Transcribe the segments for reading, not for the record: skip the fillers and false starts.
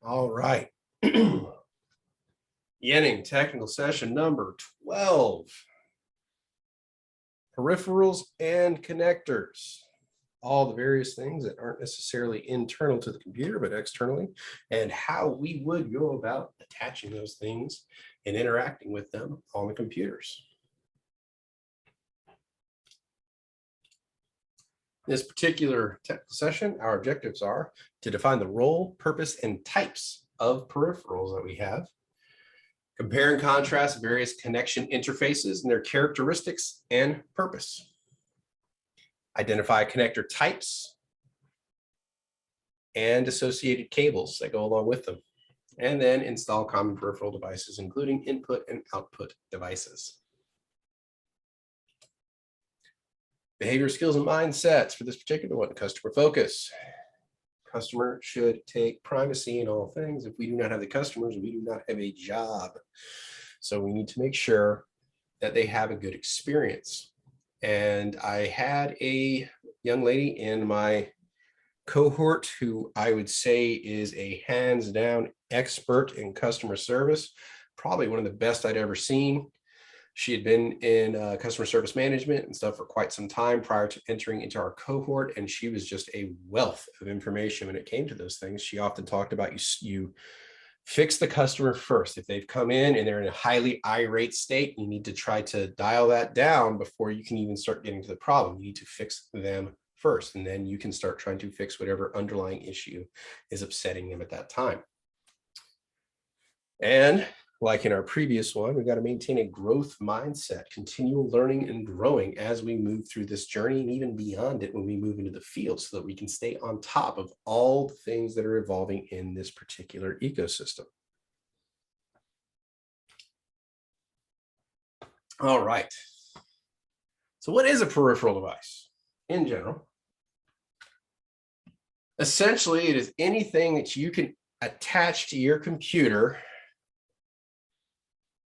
All right. Beginning technical session number 12. Peripherals and connectors. All the various things that aren't necessarily internal to the computer, but externally, and how we would go about attaching those things and interacting with them on the computers. This particular technical session, our objectives are to define the role, purpose, and types of peripherals that we have, compare and contrast various connection interfaces and their characteristics and purpose, identify connector types and associated cables that go along with them, and then install common peripheral devices, including input and output devices. Behavior skills and mindsets for this particular one: customer focus. Customer should take primacy in all things. If we do not have the customers, we do not have a job. So we need to make sure that they have a good experience. And I had a young lady in my cohort who I would say is a hands down expert in customer service, probably one of the best I'd ever seen. She had been in customer service management and stuff for quite some time prior to entering into our cohort, and she was just a wealth of information when it came to those things. She often talked about you fix the customer first. If they've come in and they're in a highly irate state, you need to try to dial that down before you can even start getting to the problem. You need to fix them first, and then you can start trying to fix whatever underlying issue is upsetting them at that time. And like in our previous one, we've got to maintain a growth mindset, continual learning and growing as we move through this journey, and even beyond it when we move into the field, so that we can stay on top of all the things that are evolving in this particular ecosystem. All right. So what is a peripheral device in general? Essentially, it is anything that you can attach to your computer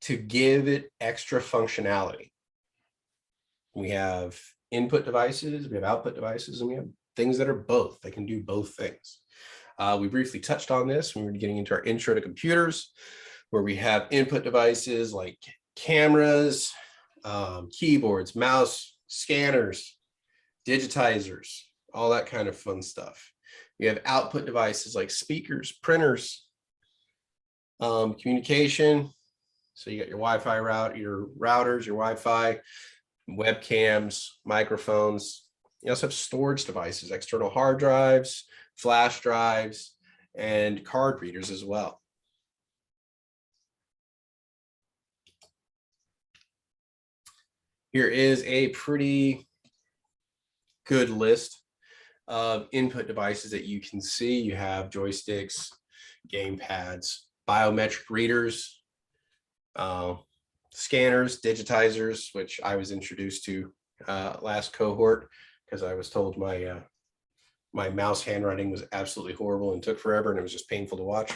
to give it extra functionality. We have input devices, we have output devices, and we have things that are both. They can do both things. We briefly touched on this when we were getting into our intro to computers, where we have input devices like cameras, keyboards, mouse, scanners, digitizers, all that kind of fun stuff. We have output devices like speakers, printers, communication. So you got your Wi-Fi route, your routers, your Wi-Fi, webcams, microphones. You also have storage devices, external hard drives, flash drives, and card readers as well. Here is a pretty good list of input devices that you can see. You have joysticks, game pads, biometric readers, scanners, digitizers, which I was introduced to last cohort because I was told my my mouse handwriting was absolutely horrible and took forever, and it was just painful to watch.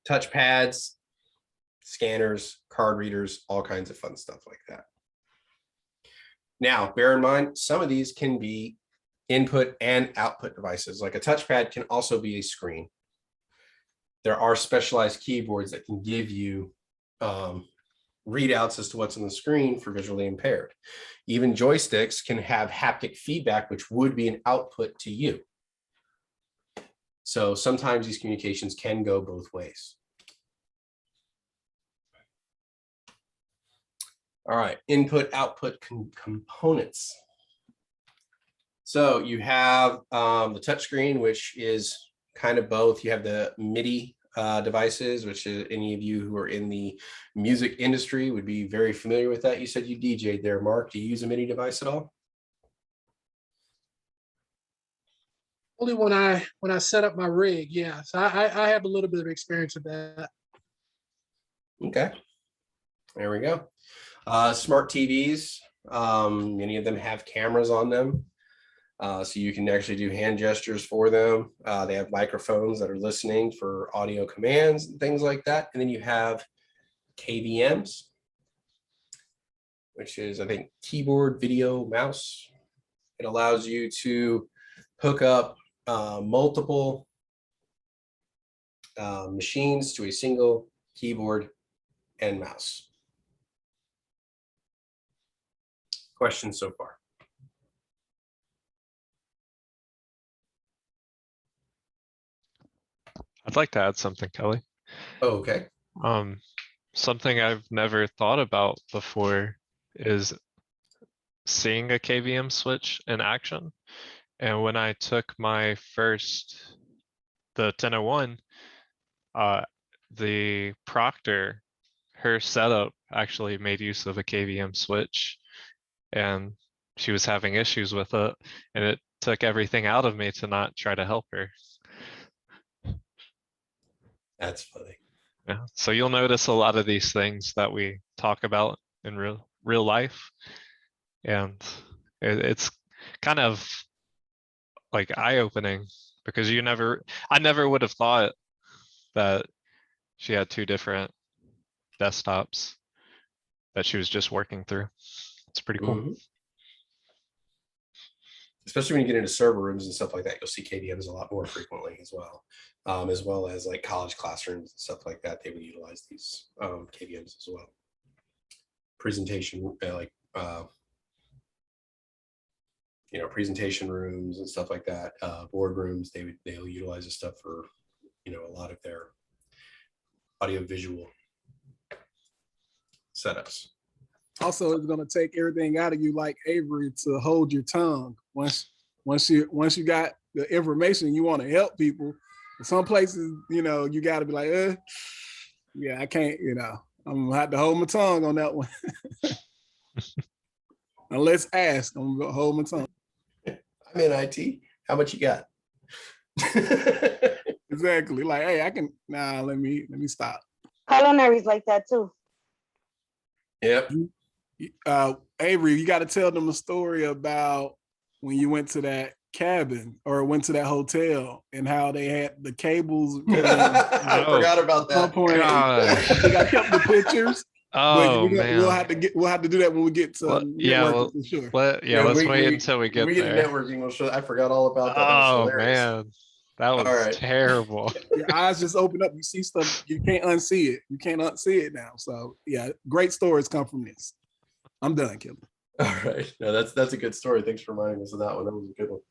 Touch pads, scanners, card readers, all kinds of fun stuff like that. Now, bear in mind, some of these can be input and output devices. Like a touchpad can also be a screen. There are specialized keyboards that can give you readouts as to what's on the screen for visually impaired. Even joysticks can have haptic feedback, which would be an output to you. So sometimes these communications can go both ways. All right, input, output components. So you have the touchscreen, which is kind of both. You have the MIDI devices, which is, any of you who are in the music industry would be very familiar with that. You said you DJ'd there, Mark. Do you use a MIDI device at all? Only when I set up my rig, yeah. So I have a little bit of experience with that. Okay, there we go. Smart TVs, many of them have cameras on them. So you can actually do hand gestures for them. They have microphones that are listening for audio commands and things like that. And then you have KVMs, which is, I think, keyboard, video, mouse. It allows you to hook up multiple machines to a single keyboard and mouse. Questions so far? I'd like to add something, Kelly. Oh, okay. Something I've never thought about before is seeing a KVM switch in action. And when I took my the 1001, the proctor, her setup actually made use of a KVM switch, and she was having issues with it, and it took everything out of me to not try to help her. That's funny. Yeah. So you'll notice a lot of these things that we talk about in real life, and it's kind of like eye-opening, because I never would have thought that she had two different desktops that she was just working through. It's pretty cool. Mhm. Especially when you get into server rooms and stuff like that, you'll see KVMs a lot more frequently as well as like college classrooms and stuff like that. They would utilize these KVMs as well. Presentation, presentation rooms and stuff like that. Boardrooms, they'll utilize this stuff for, a lot of their audio visual setups. Also, it's going to take everything out of you, like Avery, to hold your tongue. Once you got the information, you want to help people. Some places, you got to be like, yeah, I can't, I'm gonna have to hold my tongue on that one. Unless asked, I'm gonna hold my tongue. I'm in IT. How much you got? Exactly. Like, hey, I can. Nah, let me stop. Culinary's like that too. Yep. Avery, you got to tell them a story about when you went to that cabin or went to that hotel and how they had the cables. I forgot about that. I kept the pictures. Oh man, we'll have to do that when we get to networking, for sure. Let's wait until we get there. Networking. We'll show. I forgot all about that. Oh man, that was terrible. Your eyes just open up. You see stuff. You can't unsee it. You can't unsee it now. So yeah, great stories come from this. I'm done, Kelly. All right. No, that's a good story. Thanks for reminding us of that one. That was a good one.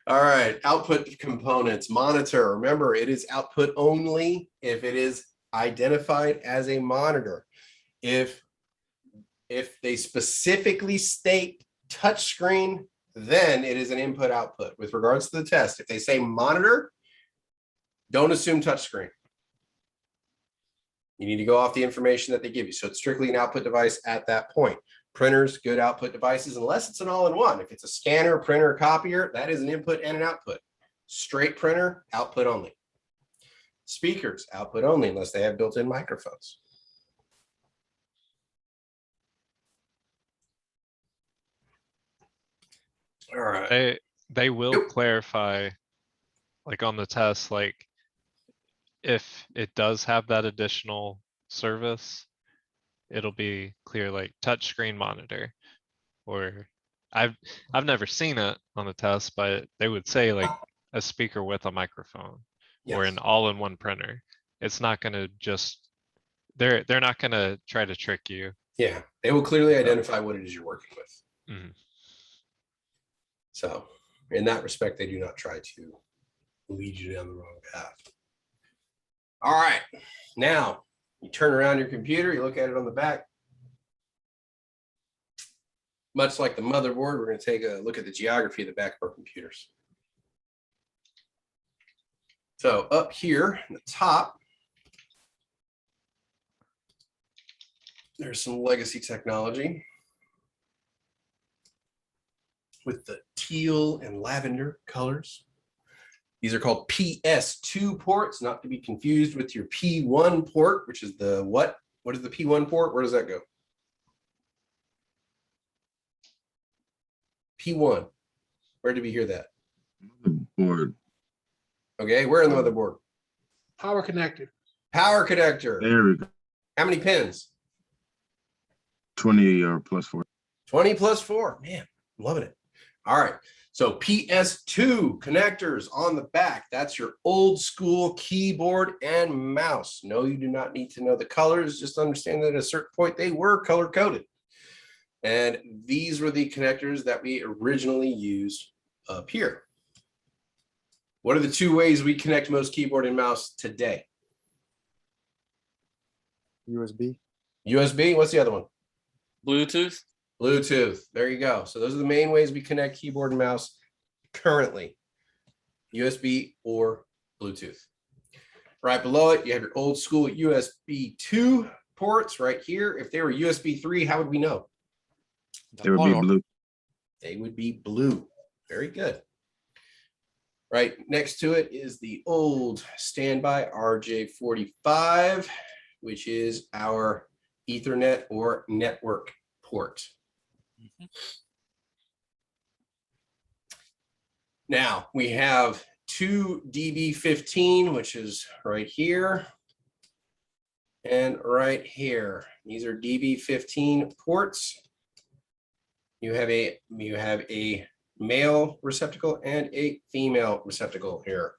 All right. Output components. Monitor. Remember, it is output only if it is identified as a monitor. If they specifically state touchscreen, then it is an input output. With regards to the test, if they say monitor, don't assume touchscreen. You need to go off the information that they give you. So it's strictly an output device at that point. Printers, good output devices, unless it's an all-in-one. If it's a scanner, printer, copier, that is an input and an output. Straight printer, output only. Speakers, output only, unless they have built-in microphones. All right. They will clarify, like on the test, like if it does have that additional service, it'll be clear like touchscreen monitor, or I've never seen it on the test, but they would say like a speaker with a microphone or an all-in-one printer. It's not going to just, they're not going to try to trick you. Yeah, they will clearly identify what it is you're working with. Mm-hmm. So in that respect, they do not try to lead you down the wrong path. All right, now you turn around your computer, you look at it on the back. Much like the motherboard, we're going to take a look at the geography of the back of our computers. So up here in the top, there's some legacy technology with the teal and lavender colors. These are called PS2 ports, not to be confused with your P1 port, which is the what? What is the P1 port? Where does that go? P1. Where did we hear that? Motherboard. Okay, where in the motherboard? Power connector. Power connector. There we go. How many pins? 20 or plus 4. 20 plus 4. Man, I'm loving it. All right. So PS2 connectors on the back. That's your old school keyboard and mouse. No, you do not need to know the colors. Just understand that at a certain point they were color coded. And these were the connectors that we originally used up here. What are the two ways we connect most keyboard and mouse today? USB. USB. What's the other one? Bluetooth. Bluetooth. There you go. So those are the main ways we connect keyboard and mouse currently. USB or Bluetooth. Right below it, you have your old school USB 2 ports right here. If they were USB 3, how would we know? There would be blue. They would be blue. Very good. Right next to it is the old standby RJ45, which is our Ethernet or network port. Now we have two DB15, which is right here and right here. These are DB15 ports. You have a male receptacle and a female receptacle here.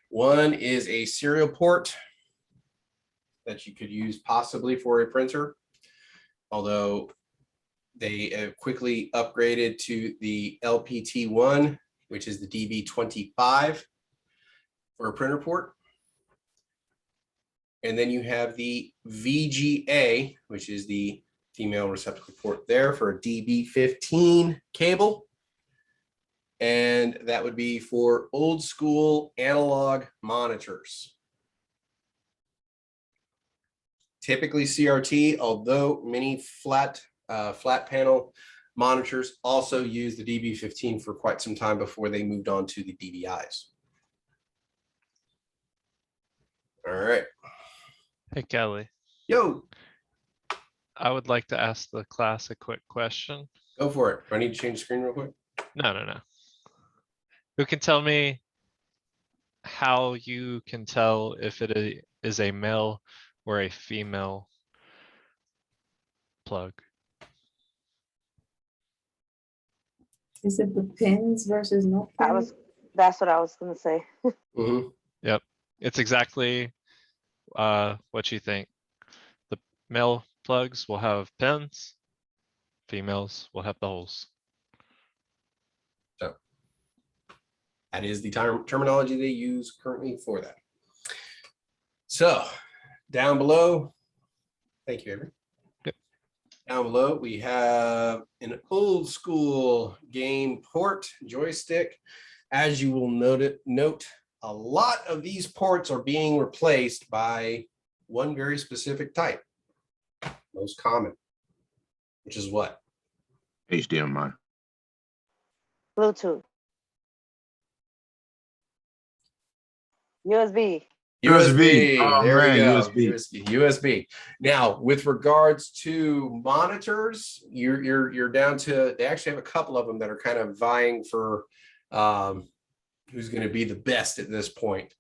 One is a serial port that you could use possibly for a printer, although they quickly upgraded to the LPT1, which is the DB25 for a printer port. And then you have the VGA, which is the female receptacle port there for a DB15 cable. And that would be for old school analog monitors. Typically CRT, although many flat panel monitors also use the DB15 for quite some time before they moved on to the DBIs. All right. Hey, Kelly, Yo, I would like to ask the class a quick question. go for it. Do I need to change the screen real quick? No. Who can tell me how you can tell if it is a male or a female plug? Is it the pins versus no pins? That's what I was gonna say. Mm-hmm. Yep, it's exactly what you think. The male plugs will have pins, females will have the holes. So that is the terminology they use currently for that. So down below, thank you, Avery. Yep. Down below, we have an old school game port joystick. As you will note, a lot of these ports are being replaced by one very specific type, most common, which is what? HDMI. Bluetooth. USB. USB. Oh, There man, we go. USB. USB. Now, with regards to monitors, you're down to, they actually have a couple of them that are kind of vying for who's going to be the best at this point,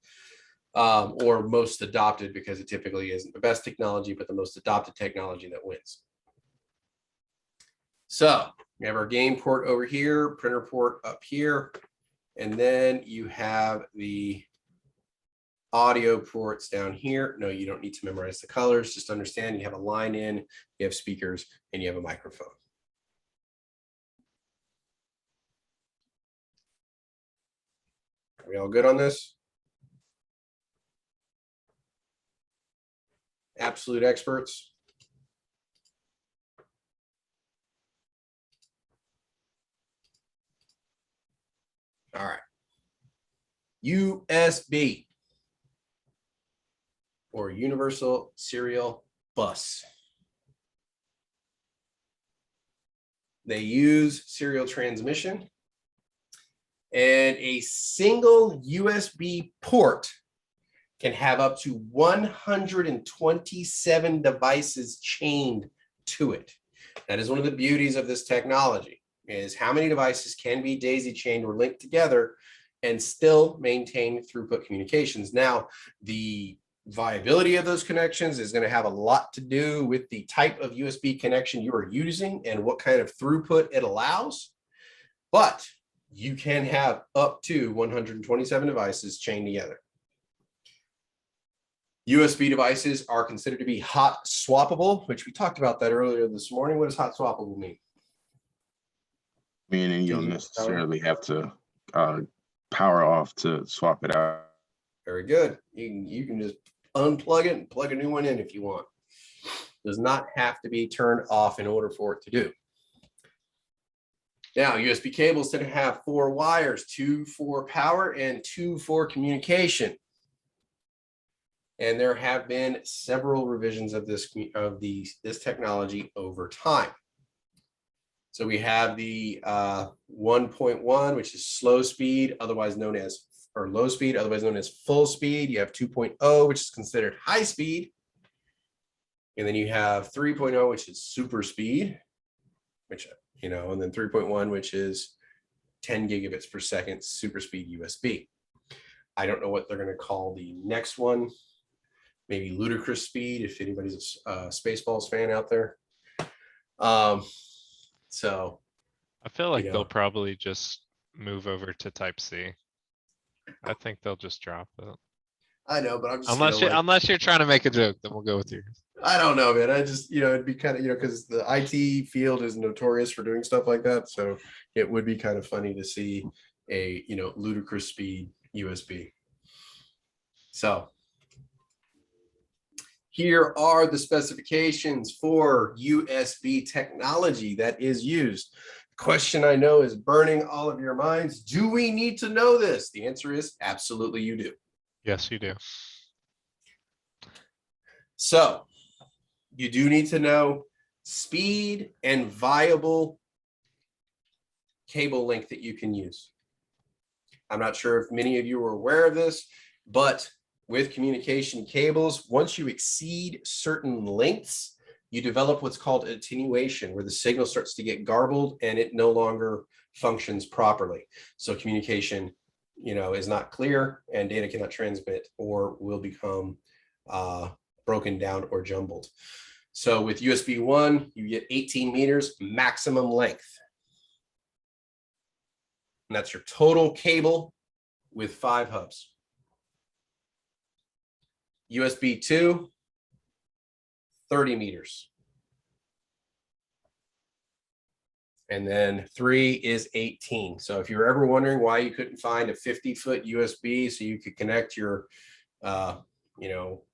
or most adopted, because it typically isn't the best technology, but the most adopted technology that wins. So we have our game port over here, printer port up here, and then you have the audio ports down here. No, you don't need to memorize the colors. Just understand you have a line in, you have speakers, and you have a microphone. Are we all good on this? Absolute experts. All right. USB, or Universal Serial Bus. They use serial transmission, and a single USB port can have up to 127 devices chained to it. That is one of the beauties of this technology, is how many devices can be daisy chained or linked together and still maintain throughput communications. Now, the viability of those connections is going to have a lot to do with the type of USB connection you are using and what kind of throughput it allows. But you can have up to 127 devices chained together. USB devices are considered to be hot swappable, which we talked about that earlier this morning. What does hot swappable mean? Meaning you Can don't you necessarily have to power off to swap it out. Very good. You can just unplug it and plug a new one in if you want. Does not have to be turned off in order for it to do. Now, USB cables tend to have 4 wires, 2 for power and 2 for communication. And there have been several revisions of this technology over time. So we have the 1.1, which is slow speed, otherwise known as, or low speed, otherwise known as full speed. You have 2.0, which is considered high speed. And then you have 3.0, which is super speed, which, you know, and then 3.1, which is 10 gigabits per second, super speed USB. I don't know what they're going to call the next one. Maybe ludicrous speed, if anybody's a Spaceballs fan out there. So I feel like you know. they'll probably just move over to Type-C. I think they'll just drop it. I know, but I'm just Unless you're trying to make a joke, then we'll go with yours. I don't know, man. I just, you know, it'd be kind of, you know, because the IT field is notorious for doing stuff like that. So it would be kind of funny to see a, you know, ludicrous speed USB. So here are the specifications for USB technology that is used. The question I know is burning all of your minds. Do we need to know this? The answer is absolutely you do. Yes, you do. So you do need to know speed and viable cable length that you can use. I'm not sure if many of you are aware of this, but with communication cables, once you exceed certain lengths, you develop what's called attenuation, where the signal starts to get garbled and it no longer functions properly. So communication, you know, is not clear and data cannot transmit or will become broken down or jumbled. So with USB 1, you get 18 meters maximum length. And that's your total cable with 5 hubs. USB 2, 30 meters. And then 3 is 18. So if you're ever wondering why you couldn't find a 50-foot USB so you could connect your, you know,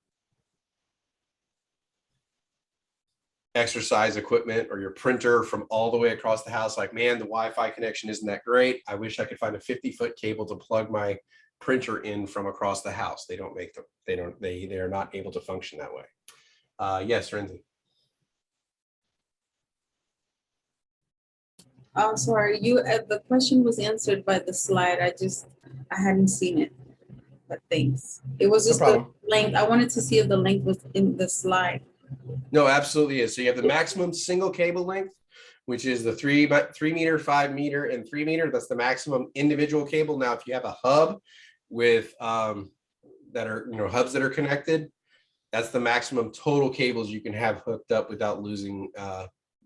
exercise equipment or your printer from all the way across the house, like, man, the Wi-Fi connection isn't that great. I wish I could find a 50-foot cable to plug my printer in from across the house. They don't make them. They are not able to function that way. Yes, Renzi. Oh, sorry, you, the question was answered by the slide. I hadn't seen it, but thanks. It was No just the problem. length. I wanted to see if the length was in the slide. No, absolutely is. So you have the maximum single cable length, which is the 3 meter, 5 meter, and 3 meter. That's the maximum individual cable. Now, if you have a hub with that are, you know, hubs that are connected, that's the maximum total cables you can have hooked up without losing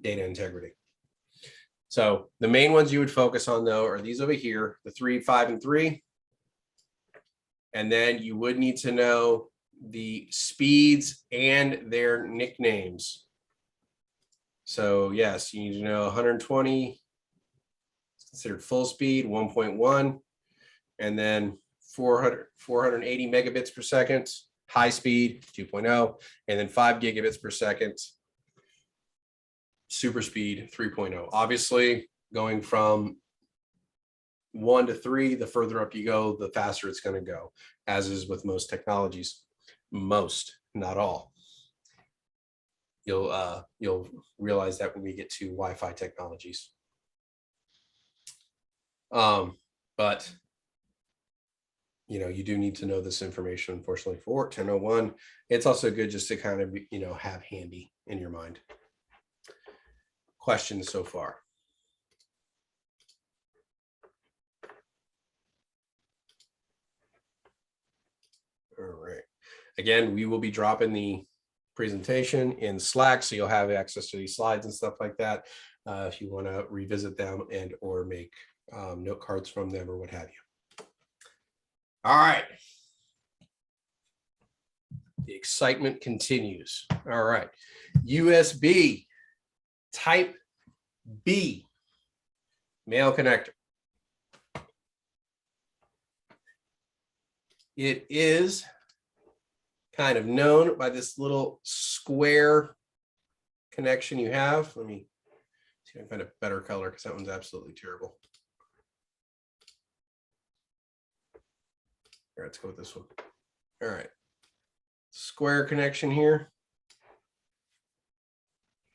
data integrity. So the main ones you would focus on, though, are these over here, the 3, 5, and 3. And then you would need to know the speeds and their nicknames. So yes, you need to know 120, it's considered full speed, 1.1, and then 480 megabits per second, high speed, 2.0, and then 5 gigabits per second, super speed, 3.0. Obviously, going from 1 to 3, the further up you go, the faster it's going to go, as is with most technologies. Most, not all. You'll realize that when we get to Wi-Fi technologies. But you know, you do need to know this information, unfortunately, for 1001. It's also good just to kind of, you know, have handy in your mind. Questions so far? All right. Again, we will be dropping the presentation in Slack, so you'll have access to these slides and stuff like that if you want to revisit them and or make note cards from them or what have you. All right. The excitement continues. All right. USB type B male connector. It is kind of known by this little square connection you have. Let me see if I can find a better color because that one's absolutely terrible. Here, let's go with this one. All right. Square connection here.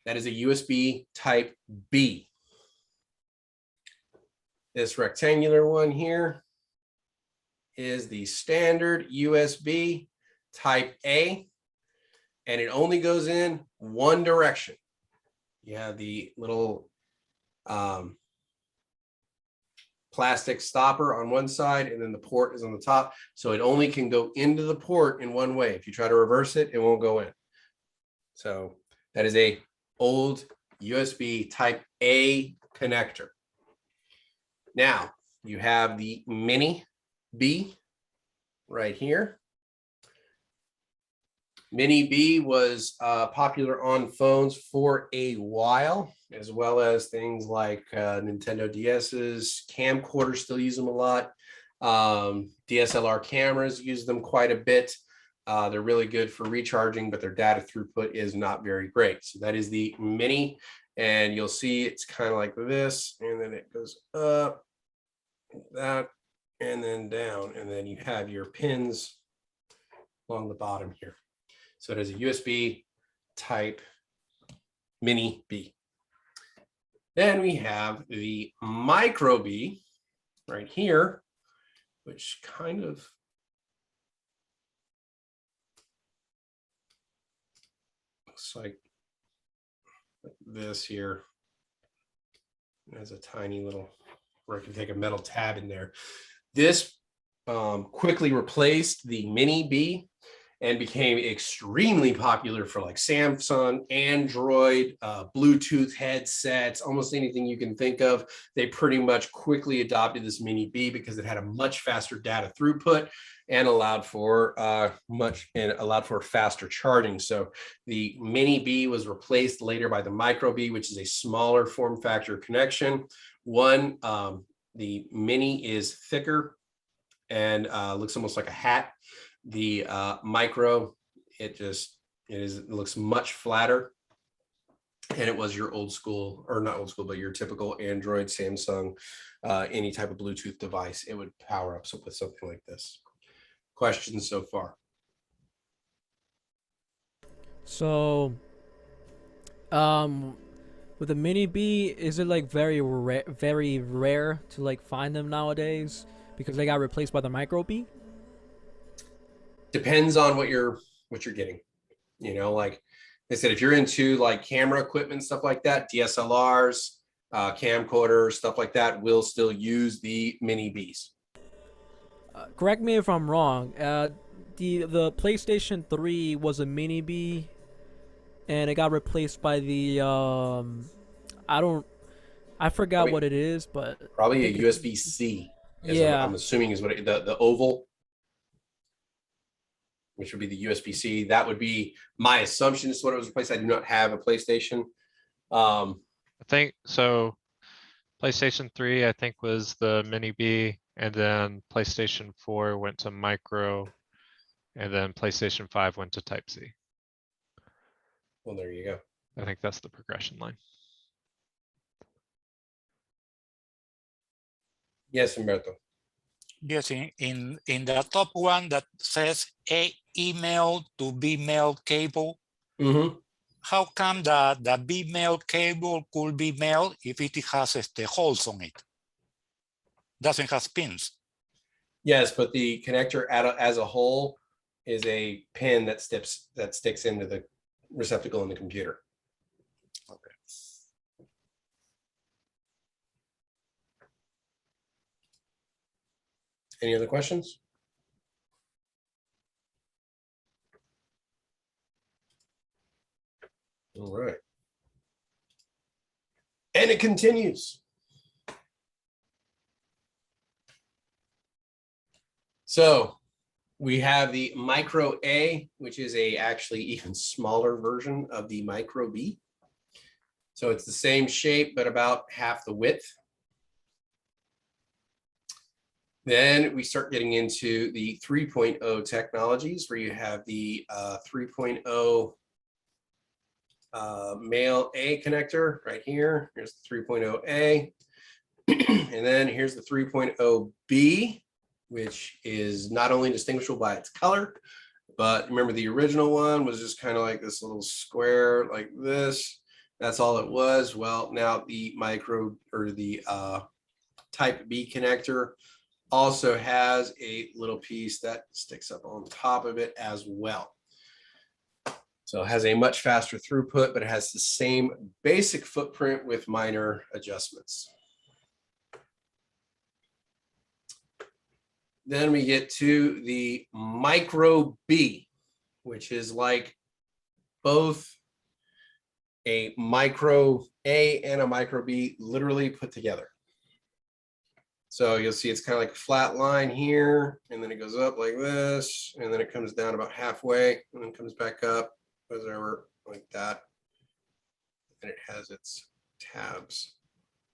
That is a USB type B. This rectangular one here is the standard USB type A, and it only goes in one direction. You have the little plastic stopper on one side, and then the port is on the top. So it only can go into the port in one way. If you try to reverse it, it won't go in. So that is a old USB type A connector. Now you have the Mini B right here. Mini B was popular on phones for a while, as well as things like Nintendo DS's. Camcorders still use them a lot. DSLR cameras use them quite a bit. They're really good for recharging, but their data throughput is not very great. So that is the Mini, and you'll see it's kind of like this, and then it goes up, that, and then down, and then you have your pins along the bottom here. So it is a USB type Mini B. Then we have the Micro B right here, which kind of looks like this here. It has a tiny little, where I can take a metal tab in there. This quickly replaced the Mini B and became extremely popular for like Samsung, Android, Bluetooth headsets, almost anything you can think of. They pretty much quickly adopted this Mini B because it had a much faster data throughput and allowed for faster charging. So the Mini B was replaced later by the Micro B, which is a smaller form factor connection. One, the Mini is thicker and looks almost like a hat. The Micro, it looks much flatter, and it was your old school, or not old school, but your typical Android, Samsung, any type of Bluetooth device. It would power up with something like this. Questions so far? So, with the Mini B, is it like very rare to like find them nowadays because they got replaced by the Micro B? Depends on what you're getting. You know, like I said, if you're into like camera equipment, stuff like that, DSLRs, camcorders, stuff like that, will still use the Mini Bs. Correct me if I'm wrong. The PlayStation 3 was a Mini B, and it got replaced by the I forgot Probably- what it is, but Probably I a think USB-C. Yeah. I'm assuming is what the oval, which would be the USB-C. That would be my assumption is what it was replaced. I do not have a PlayStation. I think so. PlayStation 3, I think, was the Mini B, and then PlayStation 4 went to Micro, and then PlayStation 5 went to Type C. Well, there you go. I think that's the progression line. Yes, Humberto. Yes, in the top one that says a email to B-mail cable, how come the B-mail cable could be mail if it has holes on it? Doesn't have pins. Yes, but the connector as a whole is a pin that sticks into the receptacle in the computer. Okay. Any other questions? All right. And it continues. So we have the micro A, which is a actually even smaller version of the micro B. So it's the same shape, but about half the width. Then we start getting into the 3.0 technologies where you have the 3.0 male A connector right here. Here's the 3.0 A. And then here's the 3.0 B, which is not only distinguishable by its color, but remember the original one was just kind of like this little square like this. That's all it was. Well, now the micro or the TypeB connector also has a little piece that sticks up on top of it as well. So it has a much faster throughput, but it has the same basic footprint with minor adjustments. Then we get to the micro B, which is like both a micro A and a micro B literally put together. So you'll see it's kind of like a flat line here, and then it goes up like this, and then it comes down about halfway, and then comes back up, whatever, like that. And it has its tabs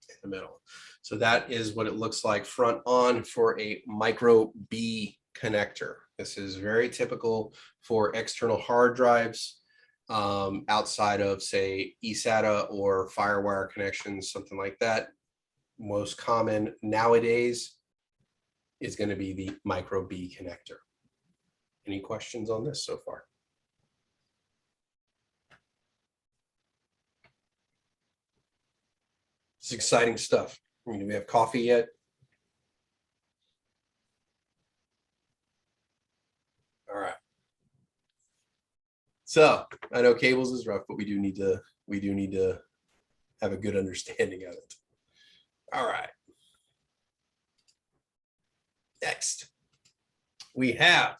in the middle. So that is what it looks like front on for a micro B connector. This is very typical for external hard drives outside of, say, eSATA or Firewire connections, something like that. Most common nowadays is going to be the micro B connector. Any questions on this so far? It's exciting stuff. I mean, do we have coffee yet? All right. So I know cables is rough, but we do need to have a good understanding of it. All right. Next, we have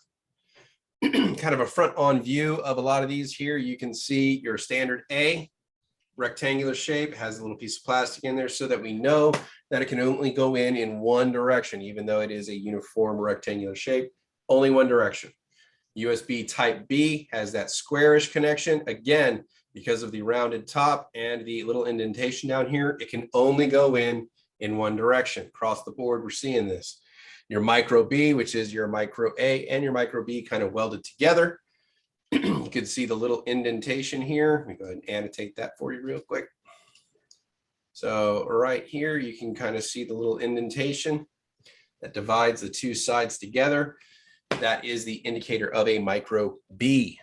kind of a front-on view of a lot of these here. You can see your standard A, rectangular shape, has a little piece of plastic in there so that we know that it can only go in one direction, even though it is a uniform rectangular shape, only one direction. USB Type-B has that squarish connection. Again, because of the rounded top and the little indentation down here, it can only go in one direction. Across the board, we're seeing this. Your micro B, which is your micro A and your micro B kind of welded together. You can see the little indentation here. Let me go ahead and annotate that for you real quick. So right here, you can kind of see the little indentation that divides the two sides together. That is the indicator of a micro B.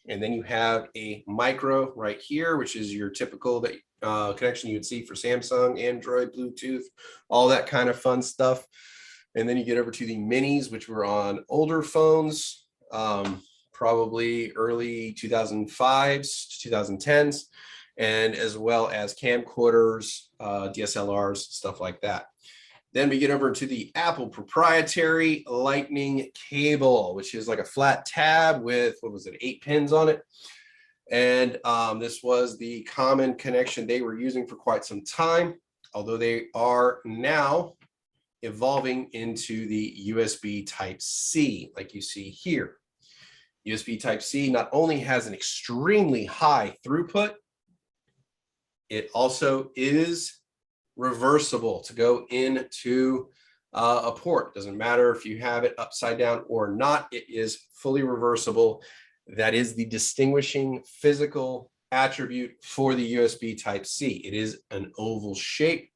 And then you have a micro right here, which is your typical connection you would see for Samsung, Android, Bluetooth, all that kind of fun stuff. And then you get over to the minis, which were on older phones, probably early 2005s to 2010s, and as well as camcorders, DSLRs, stuff like that. Then we get over to the Apple proprietary lightning cable, which is like a flat tab with, 8 pins on it. And this was the common connection they were using for quite some time, although they are now evolving into the USB Type-C, like you see here. USB Type-C not only has an extremely high throughput, it also is reversible to go into a port. Doesn't matter if you have it upside down or not, it is fully reversible. That is the distinguishing physical attribute for the USB Type-C. It is an oval shape.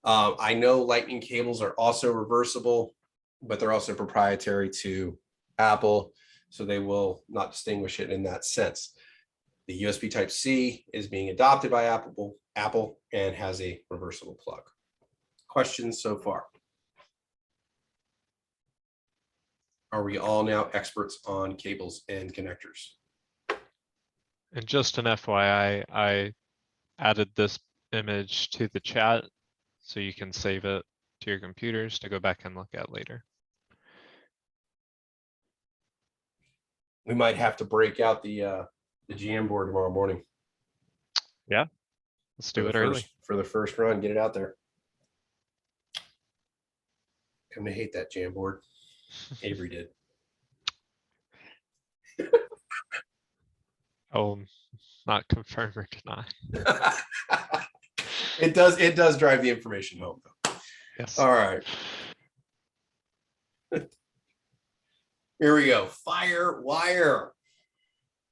I know lightning cables are also reversible, but they're also proprietary to Apple, so they will not distinguish it in that sense. The USB Type-C is being adopted by Apple and has a reversible plug. Questions so far? Are we all now experts on cables and connectors? And just an FYI, I added this image to the chat so you can save it to your computers to go back and look at later. We might have to break out the GM board tomorrow morning. Yeah, let's do it early. For the first run, get it out there. Come to hate that jam board. Avery did. Oh, not confirm or deny. It does drive the information home though. Yes. All right. Here we go. Firewire.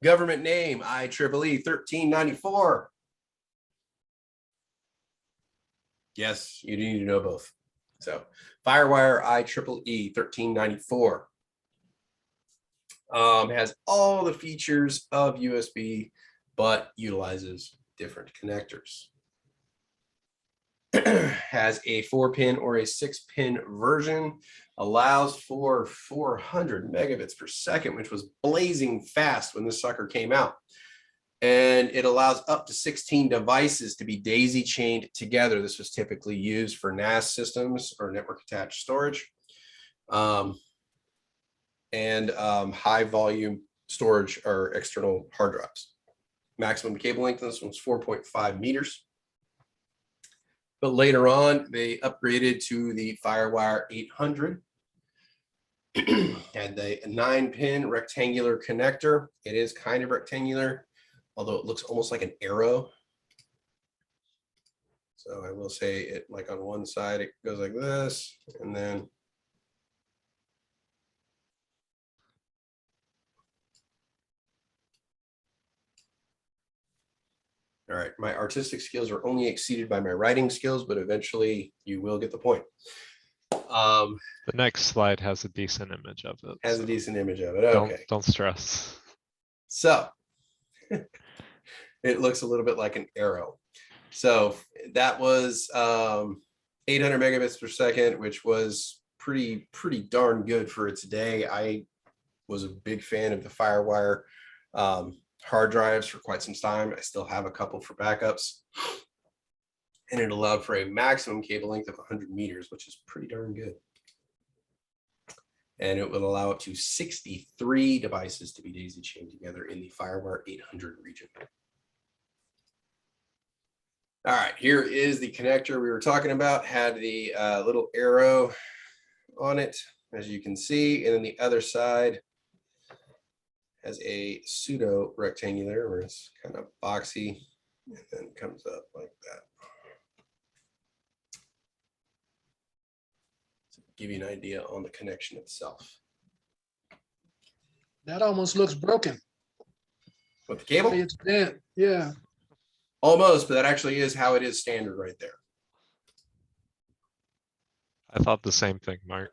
Government name IEEE 1394. Yes, you need to know both. So Firewire IEEE 1394 has all the features of USB, but utilizes different connectors. Has a 4-pin or a 6-pin version, allows for 400 megabits per second, which was blazing fast when this sucker came out. And it allows up to 16 devices to be daisy chained together. This was typically used for NAS systems or network attached storage. And high volume storage or external hard drives. Maximum cable length, this one's 4.5 meters. But later on, they upgraded to the Firewire 800. Had the 9-pin rectangular connector. It is kind of rectangular, although it looks almost like an arrow. So I will say it, like on one side, it goes like this, and then all right, my artistic skills are only exceeded by my writing skills, but eventually you will get the point. The next slide has a decent image of it. Has so a decent image of it. Okay. Don't stress. So it looks a little bit like an arrow. So that was 800 megabits per second, which was pretty darn good for its day. I was a big fan of the Firewire hard drives for quite some time. I still have a couple for backups. And it allowed for a maximum cable length of 100 meters, which is pretty darn good. And it would allow up to 63 devices to be daisy chained together in the Firewire 800 region. All right, here is the connector we were talking about. Had the little arrow on it, as you can see. And then the other side has a pseudo rectangular where it's kind of boxy and then comes up like that. To give you an idea on the connection itself. That almost looks broken. With the cable? It's bent. Yeah. Almost, but that actually is how it is standard right there. I thought the same thing, Mark.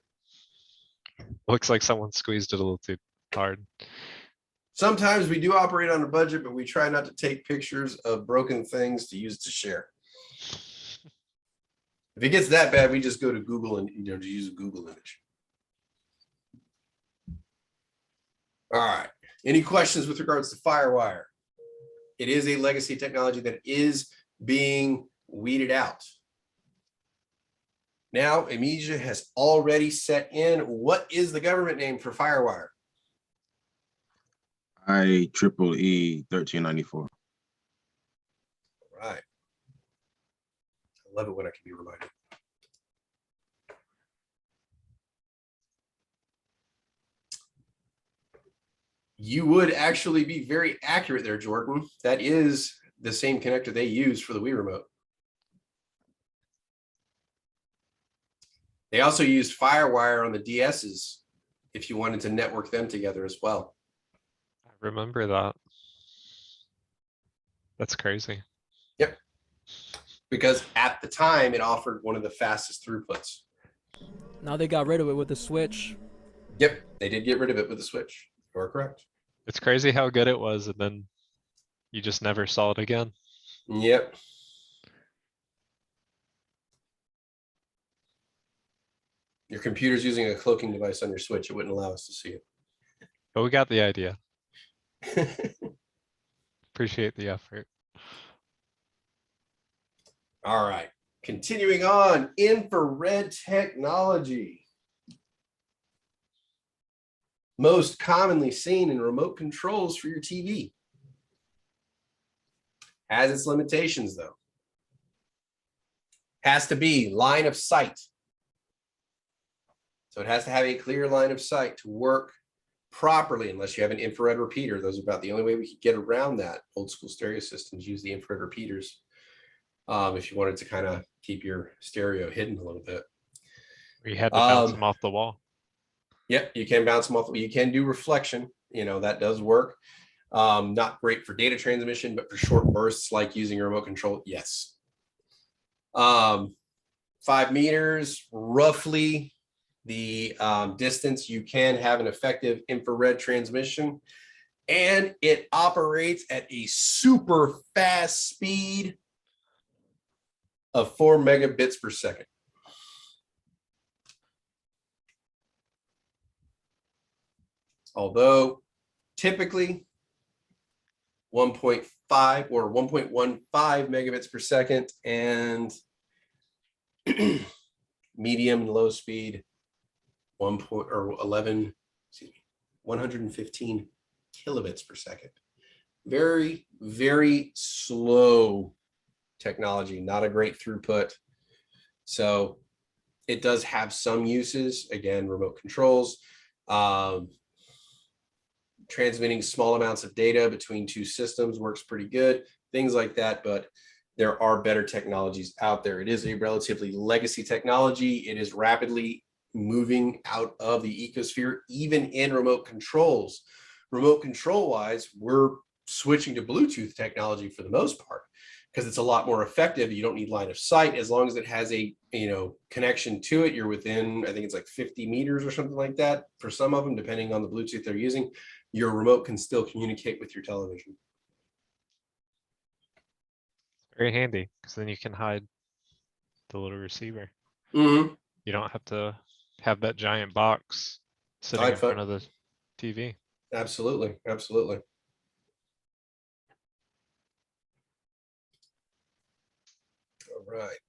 Looks like someone squeezed it a little too hard. Sometimes we do operate on a budget, but we try not to take pictures of broken things to use to share. If it gets that bad, we just go to Google and to use a Google image. All right. Any questions with regards to Firewire? It is a legacy technology that is being weeded out. Now, Amnesia has already set in. What is the government name for Firewire? IEEE 1394. All right. I love it when I can be reminded. You would actually be very accurate there, Jordan. That is the same connector they use for the Wii remote. They also used Firewire on the DSs if you wanted to network them together as well. I remember that. That's crazy. Yep. Because at the time, it offered one of the fastest throughputs. Now they got rid of it with the Switch. Yep, they did get rid of it with the Switch. You are correct. It's crazy how good it was, and then you just never saw it again. Yep. Your computer's using a cloaking device on your Switch. It wouldn't allow us to see it. But we got the idea. Appreciate the effort. All right. Continuing on, infrared technology. Most commonly seen in remote controls for your TV. Has its limitations though. Has to be line of sight. So it has to have a clear line of sight to work properly, unless you have an infrared repeater. Those are about the only way we could get around that. Old school stereo systems use the infrared repeaters. If you wanted to kind of keep your stereo hidden a little bit. You had to bounce them off the wall. Yep, you can bounce them off. You can do reflection. That does work. Not great for data transmission, but for short bursts like using a remote control, yes. 5 meters, roughly the distance you can have an effective infrared transmission, and it operates at a super fast speed of 4 megabits per second. Although typically 1.5 or 1.15 megabits per second, and medium and low speed 115 kilobits per second. Very, very slow technology, not a great throughput. So it does have some uses. Again, remote controls, transmitting small amounts of data between two systems works pretty good, things like that. But there are better technologies out there. It is a relatively legacy technology. It is rapidly moving out of the ecosphere, even in remote controls. Remote control wise, we're switching to Bluetooth technology for the most part, because it's a lot more effective. You don't need line of sight. As long as it has a connection to it, you're within, I think it's like 50 meters or something like that. For some of them, depending on the Bluetooth they're using, your remote can still communicate with your television. Very handy, because then you can hide the little receiver. Mm-hmm. You don't have to have that giant box sitting in front of the TV. Absolutely, absolutely. All right.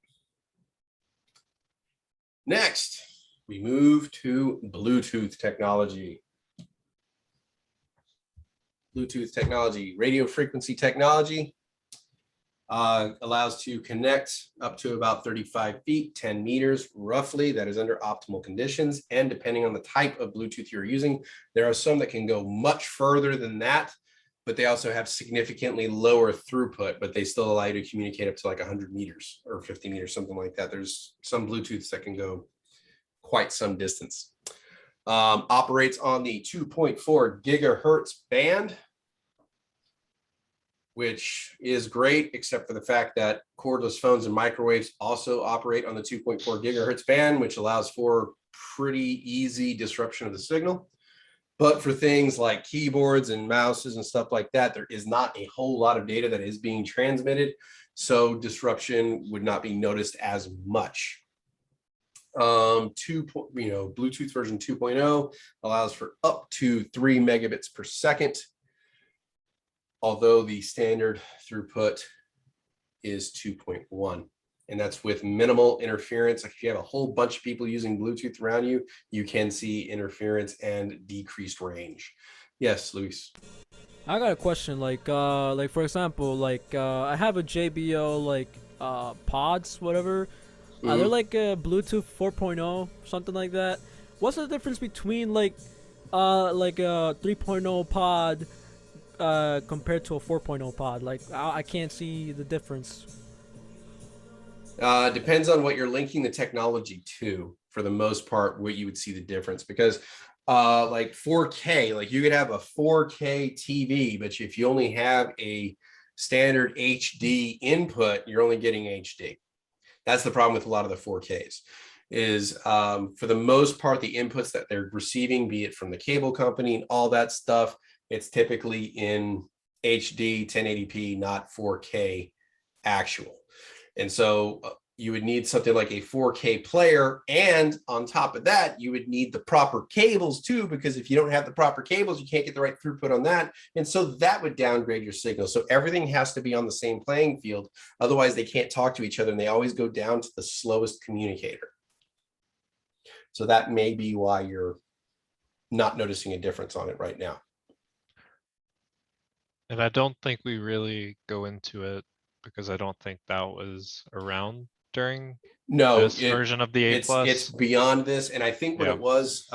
Next, we move to Bluetooth technology. Bluetooth technology, radio frequency technology, allows to connect up to about 35 feet, 10 meters roughly. That is under optimal conditions. And depending on the type of Bluetooth you're using, there are some that can go much further than that, but they also have significantly lower throughput, but they still allow you to communicate up to like 100 meters or 50 meters, something like that. There's some Bluetooths that can go quite some distance. Operates on the 2.4 gigahertz band, which is great, except for the fact that cordless phones and microwaves also operate on the 2.4 gigahertz band, which allows for pretty easy disruption of the signal. But for things like keyboards and mouses and stuff like that, there is not a whole lot of data that is being transmitted, so disruption would not be noticed as much. Bluetooth version 2.0 allows for up to 3 megabits per second, although the standard throughput is 2.1, and that's with minimal interference. Like if you have a whole bunch of people using Bluetooth around you, you can see interference and decreased range. Yes, Luis. I got a question. Like for example, I have a JBL pods, whatever. Are there like a Bluetooth 4.0, something like that? What's the difference between a 3.0 pod compared to a 4.0 pod? Like I can't see the difference. Depends on what you're linking the technology to. For the most part, what you would see the difference, because like 4K, like you could have a 4K TV, but if you only have a standard HD input, you're only getting HD. That's the problem with a lot of the 4Ks. Is for the most part, the inputs that they're receiving, be it from the cable company and all that stuff, it's typically in HD 1080p, not 4K actual. And so you would need something like a 4K player. And on top of that, you would need the proper cables too, because if you don't have the proper cables, you can't get the right throughput on that. And so that would downgrade your signal. So everything has to be on the same playing field. Otherwise, they can't talk to each other, and they always go down to the slowest communicator. So that may be why you're not noticing a difference on it right now. And I don't think we really go into it because I don't think that was around during No, this version of the A it's plus? beyond this. And I think what Yeah. it was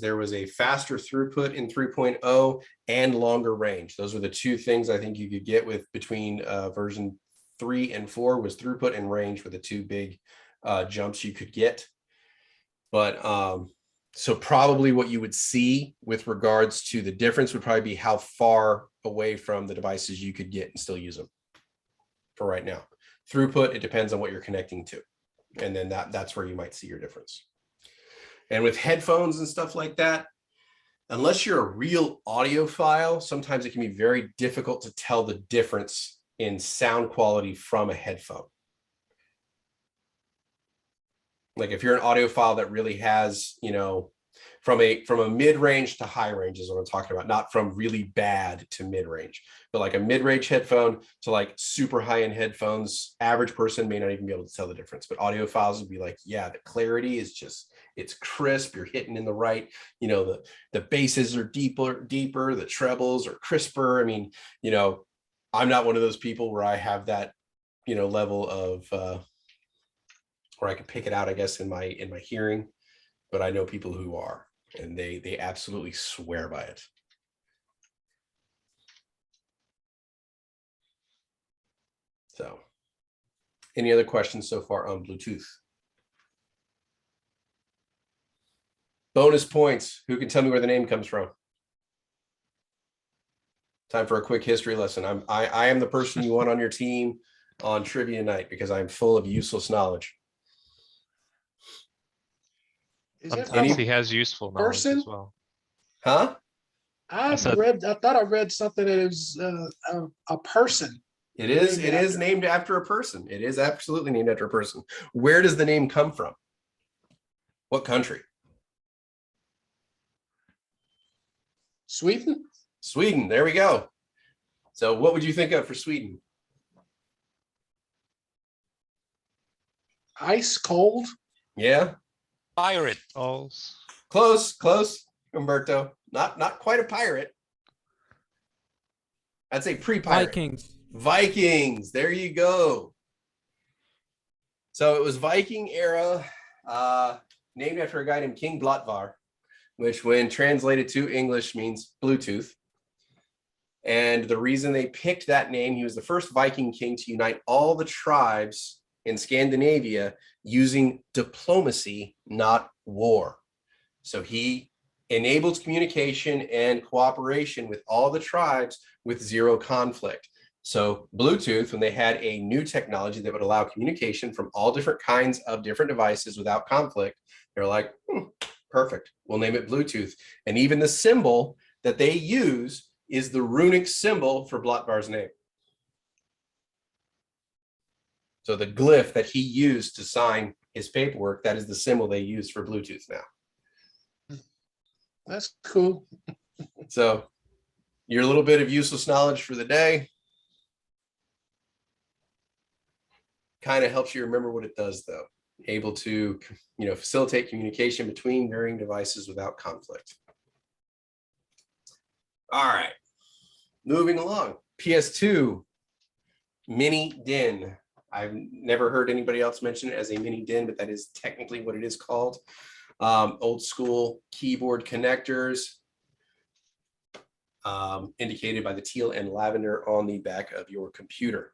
there was a faster throughput in 3.0 and longer range. Those are the two things I think you could get with between version 3 and 4 was throughput and range were the two big jumps you could get. But so probably what you would see with regards to the difference would probably be how far away from the devices you could get and still use them for right now. Throughput, it depends on what you're connecting to. And then that's where you might see your difference. And with headphones and stuff like that, unless you're a real audiophile, sometimes it can be very difficult to tell the difference in sound quality from a headphone. Like if you're an audiophile that really has, you know, from a mid-range to high range is what I'm talking about, not from really bad to mid-range, but like a mid-range headphone to like super high-end headphones, average person may not even be able to tell the difference. But audiophiles would be like, yeah, the clarity is just, it's crisp, you're hitting in the right, you know, the basses are deeper, the trebles are crisper. I mean, you know, I'm not one of those people where I have that, you know, level of where I can pick it out, I guess, in my hearing, but I know people who are, and they absolutely swear by it. So, any other questions so far on Bluetooth? Bonus points. Who can tell me where the name comes from? Time for a quick history lesson. I am the person you want on your team on trivia night because I'm full of useless knowledge. Is it Sometimes from he has useful knowledge person? as well. Huh? I said- thought I read something that is a person. It is Named named after a person. It is absolutely named after a person. Where does the name come from? What country? Sweden? Sweden. There we go. So what would you think of for Sweden? Ice cold? Yeah, Pirate. Alls. close, Umberto. Not quite a pirate. I'd say pre-pirate. Vikings. Vikings. There you go. So it was Viking era, named after a guy named King Blotvar, which when translated to English means Bluetooth. And the reason they picked that name, he was the first Viking king to unite all the tribes in Scandinavia using diplomacy, not war. So he enabled communication and cooperation with all the tribes with zero conflict. So Bluetooth, when they had a new technology that would allow communication from all different kinds of different devices without conflict, they're like, perfect, we'll name it Bluetooth. And even the symbol that they use is the runic symbol for Blotvar's name. So the glyph that he used to sign his paperwork, that is the symbol they use for Bluetooth now. That's cool. So your little bit of useless knowledge for the day kind of helps you remember what it does, though. Able to, you know, facilitate communication between varying devices without conflict. All right, moving along. PS2 Mini Den. I've never heard anybody else mention it as a Mini Den, but that is technically what it is called. Old school keyboard connectors, indicated by the teal and lavender on the back of your computer.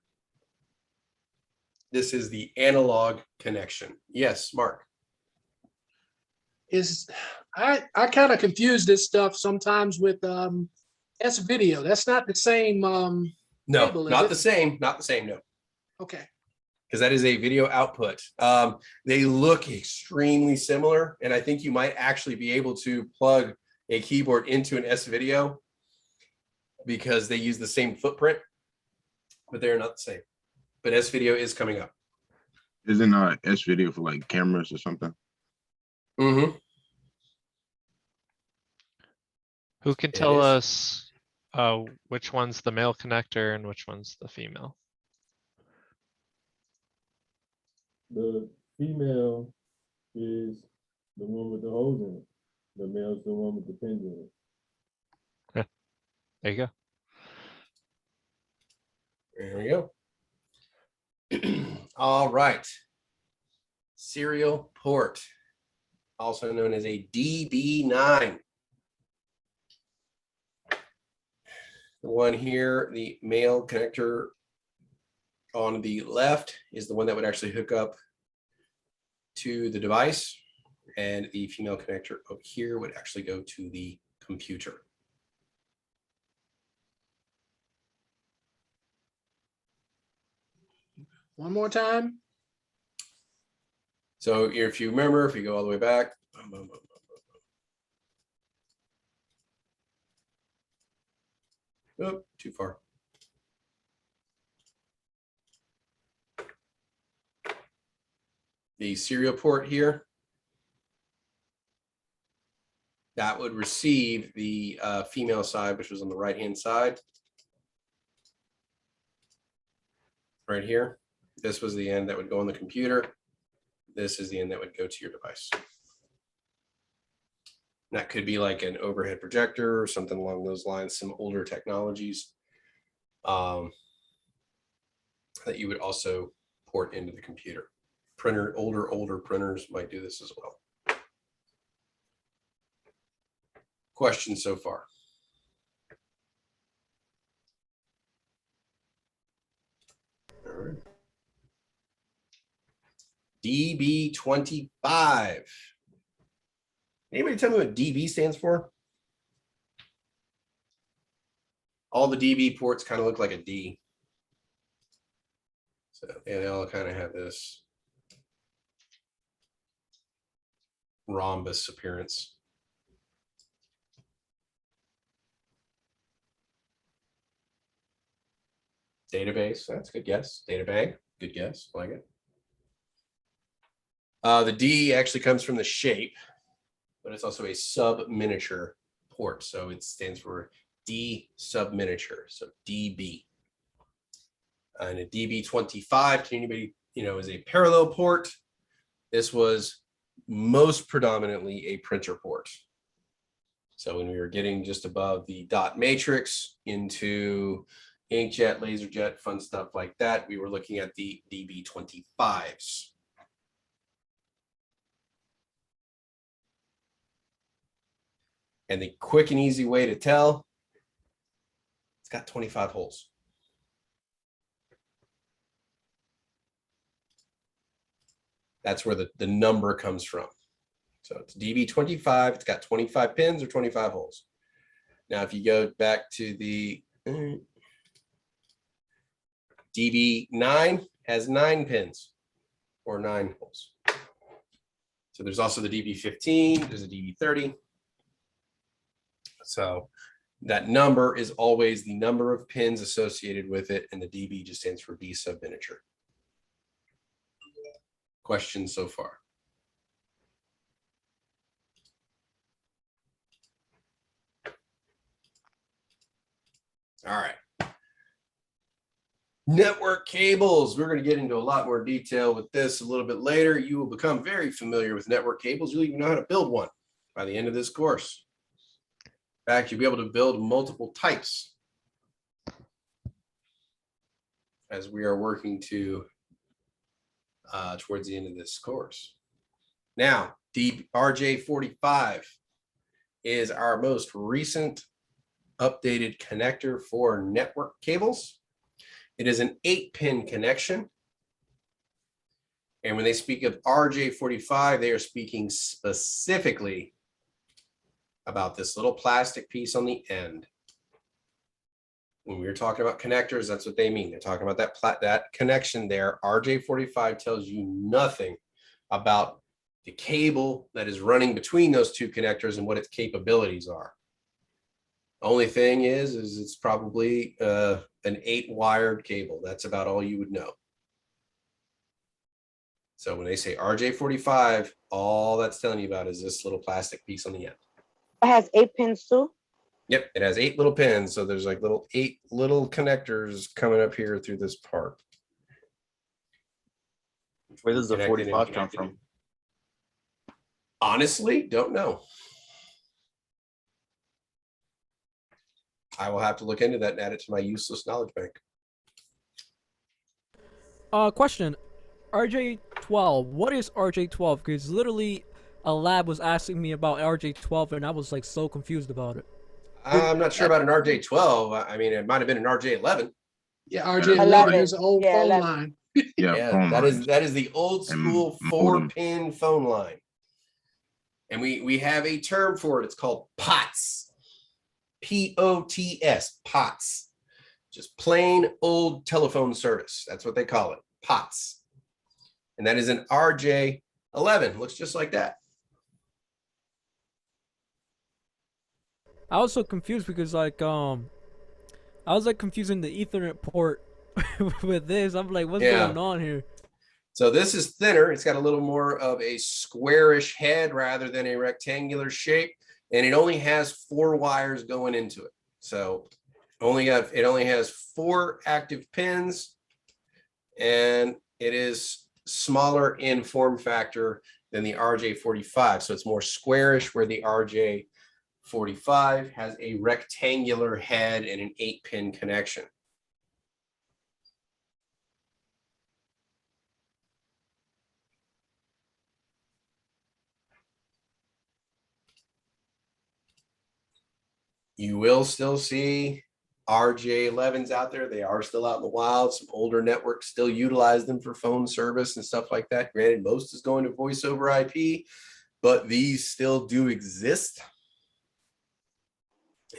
This is the analog connection. Yes, Mark. I kind of confuse this stuff sometimes with S-video. That's not the same No, cable, is not it? the same. Not the same. No. Okay. Because that is a video output. They look extremely similar, and I think you might actually be able to plug a keyboard into an S-video because they use the same footprint, but they're not the same. But S-video is coming up. Isn't S-video for like cameras or something? Mm-hmm. Who can It tell is. us which one's the male connector and which one's the female? The female is the one with the holes in it. The male's the one with the pins in it. There you go. There we go. All right. serial port, also known as a DB9. The one here, the male connector on the left is the one that would actually hook up to the device, and the female connector over here would actually go to the computer. One more time. So if you remember, if you go all the way back, oh, too far. The serial port here, that would receive the female side, which was on the right-hand side. Right here. This was the end that would go on the computer. This is the end that would go to your device. And that could be like an overhead projector or something along those lines, some older technologies that you would also port into the computer. Older printers might do this as well. Questions so far? All right. DB25. Anybody tell me what DB stands for? All the DB ports kind of look like a D. So yeah, they all kind of have this rhombus appearance. Database, that's a good guess. Data bank, good guess, I like it. The D actually comes from the shape, but it's also a sub-miniature port. So it stands for D sub-miniature, so DB. And a DB25, can anybody, is a parallel port. This was most predominantly a printer port. So when we were getting just above the dot matrix into inkjet, laserjet, fun stuff like that, we were looking at the DB25s. And the quick and easy way to tell, it's got 25 holes. That's where the number comes from. So it's DB25, it's got 25 pins or 25 holes. Now, if you go back to the DB9 has 9 pins or 9 holes. So there's also the DB15, there's a DB30. So that number is always the number of pins associated with it, and the DB just stands for D sub miniature. Questions so far? All right. Network cables. We're going to get into a lot more detail with this a little bit later. You will become very familiar with network cables. You'll even know how to build one by the end of this course. In fact, you'll be able to build multiple types as we are working to towards the end of this course. Now, RJ45 is our most recent updated connector for network cables. It is an 8-pin connection. And when they speak of RJ45, they are speaking specifically about this little plastic piece on the end. When we were talking about connectors, that's what they mean. They're talking about that connection there. RJ45 tells you nothing about the cable that is running between those two connectors and what its capabilities are. Only thing is it's probably an 8-wired cable. That's about all you would know. So when they say RJ45, all that's telling you about is this little plastic piece on the end. It has 8 pins too? Yep, it has 8 little pins. So there's like 8 little connectors coming up here through this part. Where does the 45 come from? Honestly, don't know. I will have to look into that and add it to my useless knowledge bank. Question. RJ RJ12. What is RJ12? Because literally a lab was asking me about RJ12 and I was like so confused about it. I'm not sure about an RJ12. I mean, it might have been an RJ11. Yeah, RJ11 is an old Yeah, phone 11. line. Yeah, phone that lines. is the old And school modem. 4-pin phone line. And we have a term for it. It's called POTS. POTS, POTS. Just plain old telephone service. That's what they call it, POTS. And that is an RJ11. Looks just like that. I was so confused because like I was like confusing the Ethernet port with this. I'm like, what's going on here? So this is thinner. It's got a little more of a squarish head rather than a rectangular shape. And it only has 4 wires going into it. So it only has 4 active pins, and it is smaller in form factor than the RJ45. So it's more squarish, where the RJ45 has a rectangular head and an 8-pin connection. You will still see RJ11s out there. They are still out in the wild. Some older networks still utilize them for phone service and stuff like that. Granted, most is going to voice over IP, but these still do exist.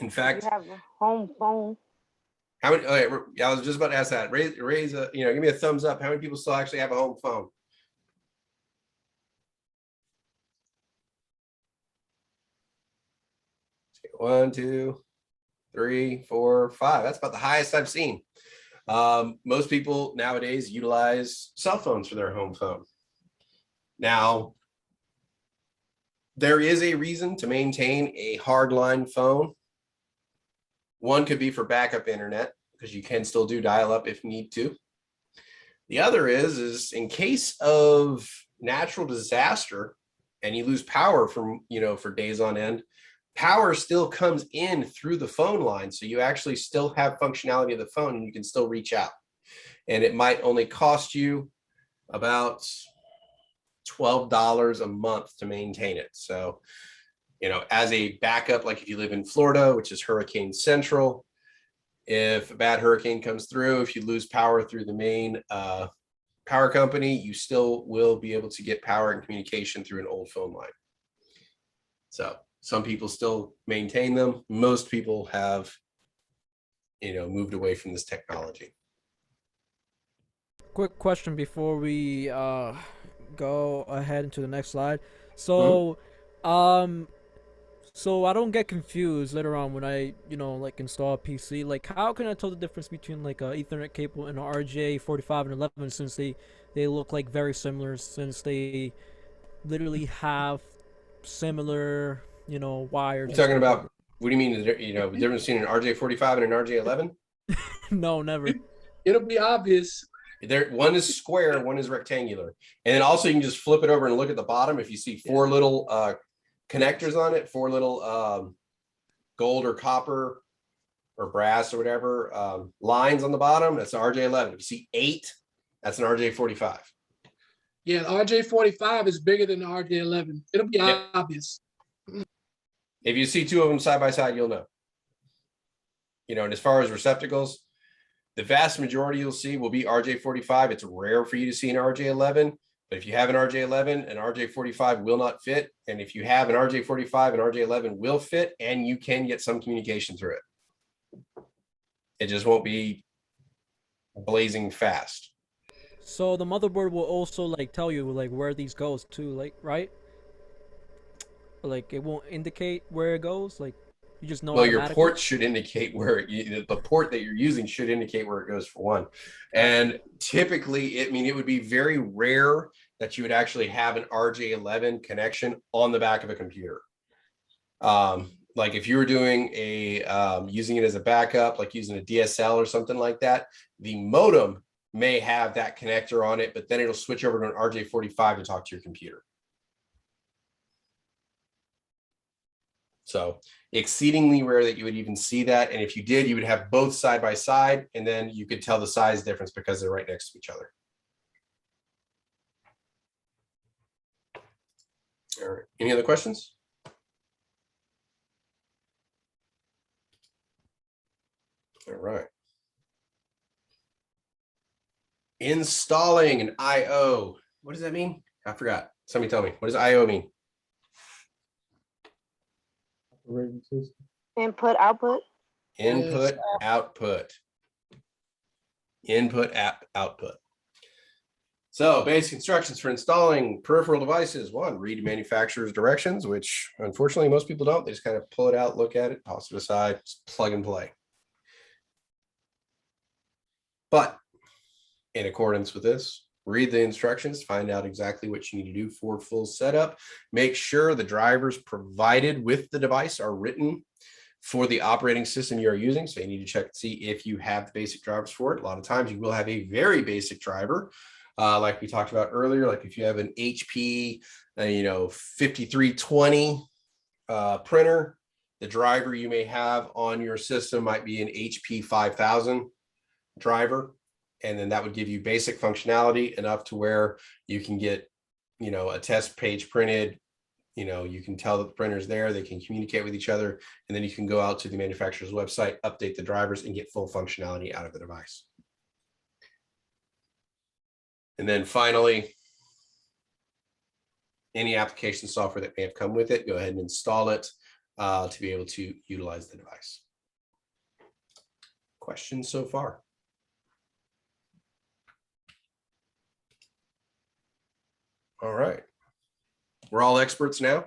In fact, You have a home phone. how many? I was just about to ask that. Raise a, give me a thumbs up. How many people still actually have a home phone? One, two, 3, 4, 5. That's about the highest I've seen. Most people nowadays utilize cell phones for their home phone. Now, there is a reason to maintain a hardline phone. One could be for backup internet, because you can still do dial-up if need to. The other is in case of natural disaster and you lose power from, for days on end, power still comes in through the phone line. So you actually still have functionality of the phone and you can still reach out. And it might only cost you about $12 a month to maintain it. So, as a backup, like if you live in Florida, which is hurricane central, if a bad hurricane comes through, if you lose power through the main power company, you still will be able to get power and communication through an old phone line. So some people still maintain them. Most people have, moved away from this technology. Quick question before we go ahead into the next slide. So, so I don't get confused later on when I, like install a PC. Like, how can I tell the difference between like a Ethernet cable and an RJ45 and 11, since they look like very similar, since they literally have similar, wires. You're talking about, what do you mean, the difference between an RJ45 and an RJ11? No, never. It'll be obvious. One is square, one is rectangular. And then also you can just flip it over and look at the bottom. If you see 4 little connectors on it, 4 little gold or copper or brass or whatever lines on the bottom, that's an RJ11. If you see 8, that's an RJ45. Yeah, the RJ45 is bigger than the RJ11. It'll be obvious. If you see 2 of them side by side, you'll know. And as far as receptacles, the vast majority you'll see will be RJ45. It's rare for you to see an RJ11, but if you have an RJ11, an RJ45 will not fit. And if you have an RJ45, an RJ11 will fit, and you can get some communication through it. It just won't be blazing fast. So the motherboard will also like tell you like where these goes to, like, right? Like it won't indicate where it goes. Like you just know. Well, your port should indicate where the port that you're using should indicate where it goes, for one. And typically, it would be very rare that you would actually have an RJ11 connection on the back of a computer. Like if you were doing using it as a backup, like using a DSL or something like that, the modem may have that connector on it, but then it'll switch over to an RJ45 to talk to your computer. So exceedingly rare that you would even see that. And if you did, you would have both side by side, and then you could tell the size difference because they're right next to each other. All right. Any other questions? All right. Installing an IO. What does that mean? I forgot. Somebody tell me. What does IO mean? Operating system. Input, output. Input, output. Input, output. So basic instructions for installing peripheral devices. One, read manufacturer's directions, which unfortunately most people don't. They just kind of pull it out, look at it, toss it aside, just plug and play. But in accordance with this, read the instructions, find out exactly what you need to do for full setup. Make sure the drivers provided with the device are written for the operating system you are using. So you need to check and see if you have the basic drivers for it. A lot of times you will have a very basic driver. Like we talked about earlier, like if you have an HP, 5320 printer, the driver you may have on your system might be an HP 5000 driver. And then that would give you basic functionality enough to where you can get, a test page printed. You can tell that the printer's there, they can communicate with each other, and then you can go out to the manufacturer's website, update the drivers, and get full functionality out of the device. And then finally, any application software that may have come with it, go ahead and install it to be able to utilize the device. Questions so far? All right. We're all experts now.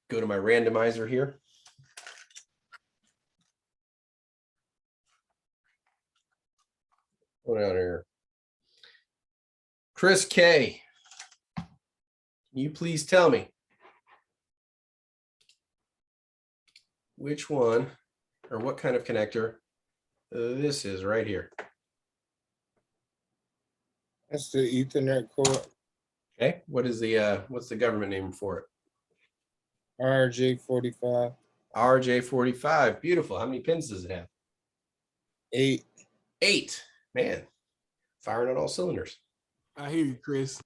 Go to my randomizer here. What out here? Chris K. Can you please tell me which one or what kind of connector this is right here? That's the Ethernet cord. Okay, what's the government name for it? RJ45. RJ45. Beautiful. How many pins does it have? 8. 8. Man, firing on all cylinders. I hear you, Chris.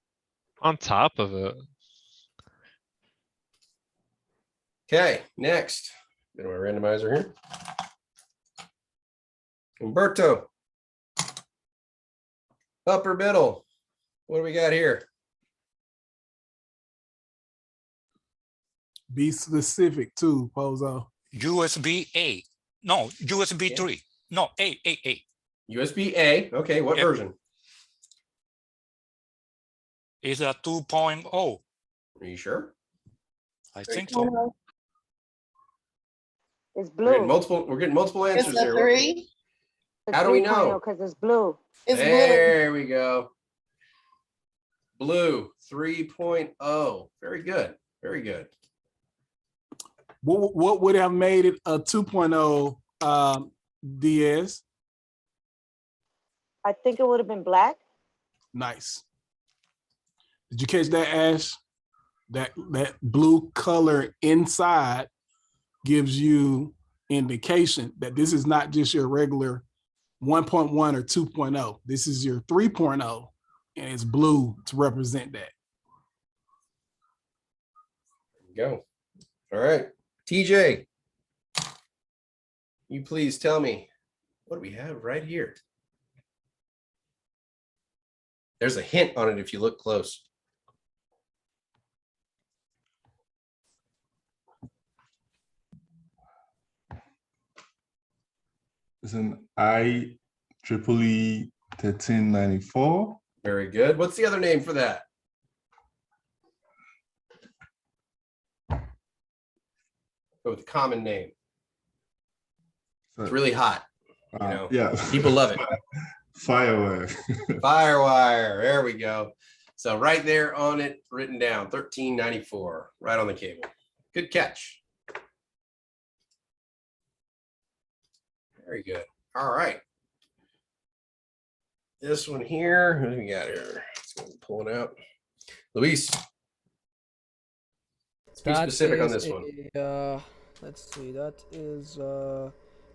On top of it. Okay, next. Go to my randomizer here. Umberto. Upper middle. What do we got here? Be specific too, Pozo. USB A. No, USB 3. No, A. USB A. Okay, what version? Is a 2.0. Are you sure? I think so. It's We're getting blue. multiple answers It's a here. 3. How do we know? Because it's blue. It's blue. There we go. Blue 3.0. Very good. Very good. What would have made it a 2.0 DS? I think it would have been black. Nice. Did you catch that, Ash? That blue color inside gives you indication that this is not just your regular 1.1 or 2.0. This is your 3.0, and it's blue to represent that. There you go. All right. TJ, you please tell me, what do we have right here? There's a hint on it if you look close. It's an IEEE 1394. Very good. What's the other name for that? Go with the common name. It's really hot. Yeah. People love it. Firewire. Firewire. There we go. So right there on it, written down, 1394, right on the cable. Good catch. Very good. All right. This one here, who do we got here? Let's pull it out. Luis. Let's be specific on this one. Let's see, that is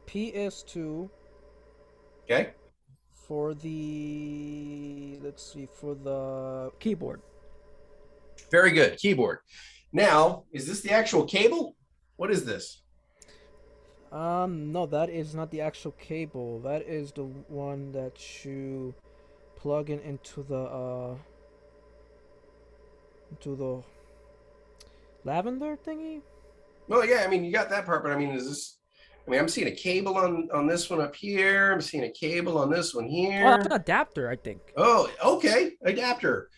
PS2. Okay. For the, let's see, for the keyboard. Very good. Keyboard. Now, is this the actual cable? What is this? No, that is not the actual cable. That is the one that you plug in into the lavender thingy. Well, yeah, I mean, you got that part, but I mean, is this? I mean, I'm seeing a cable on this one up here. I'm seeing a cable on this one here. Oh, that's an adapter, I think. Oh, okay, adapter.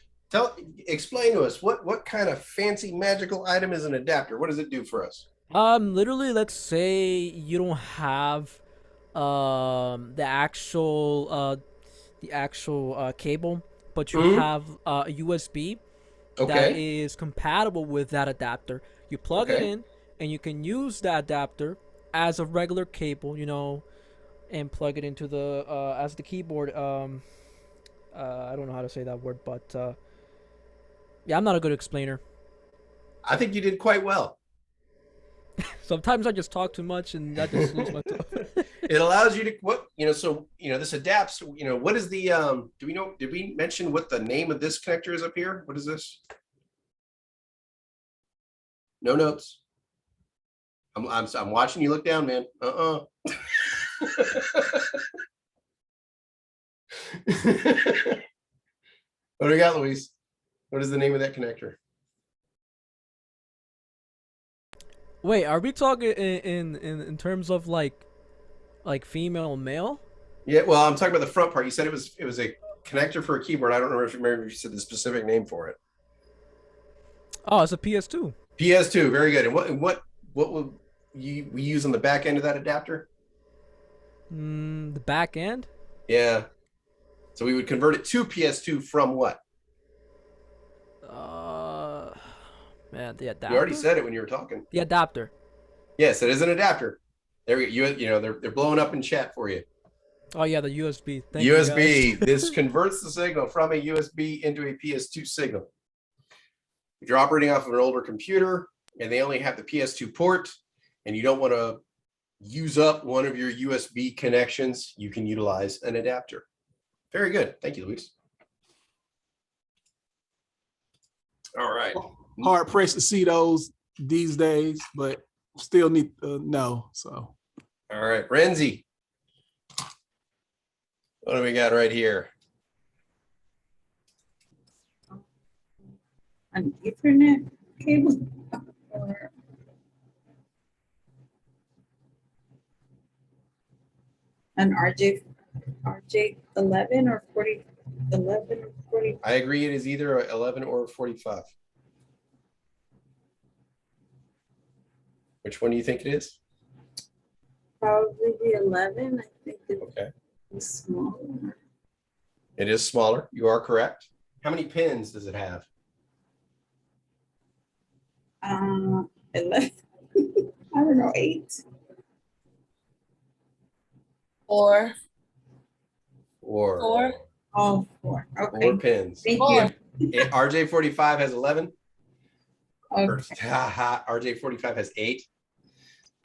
Explain to us what kind of fancy magical item is an adapter? What does it do for us? Literally, let's say you don't have the actual cable, but you have a USB that is compatible with that adapter. You plug it in, and you can use that adapter as a regular cable, you know, and plug it into the as the keyboard. I don't know how to say that word, but yeah, I'm not a good explainer. I think you did quite well. Sometimes I just talk too much and I just lose my thought. It allows you to so this adapts, what is the did we mention what the name of this connector is up here? What is this? No notes. I'm watching you look down, man. What do we got, Luis? What is the name of that connector? Wait, are we talking in terms of like female and male? Yeah, well, I'm talking about the front part. You said it was a connector for a keyboard. I don't remember if you said the specific name for it. Oh, it's a PS2. PS2, very good. And what will we use on the back end of that adapter? The back end? Yeah. So we would convert it to PS2 from what? Man, the adapter. You already said it when you were talking. The adapter. Yes, it is an adapter. There we go. They're blowing up in chat for you. Oh yeah, the USB. Thank USB. This converts the signal from a USB into a PS2 signal. If you're operating off of an older computer and they only have the PS2 port, and you don't want to use up one of your USB connections, you can utilize an adapter. Very good. Thank you, Luis. All right. Hard pressed to see those these days, but still need to know. So, all right, Renzi. What do we got right here? An Ethernet cable or an RJ11 or 11 or 40. I agree. It is either 11 or 45. Which one do you think it is? Probably the 11. I think it's smaller. It is smaller. You are correct. How many pins does it have? 11. I don't know, 8. Four. Oh, 4. Okay. 4 pins. Thank you. RJ45 has 11. Okay. RJ45 has 8.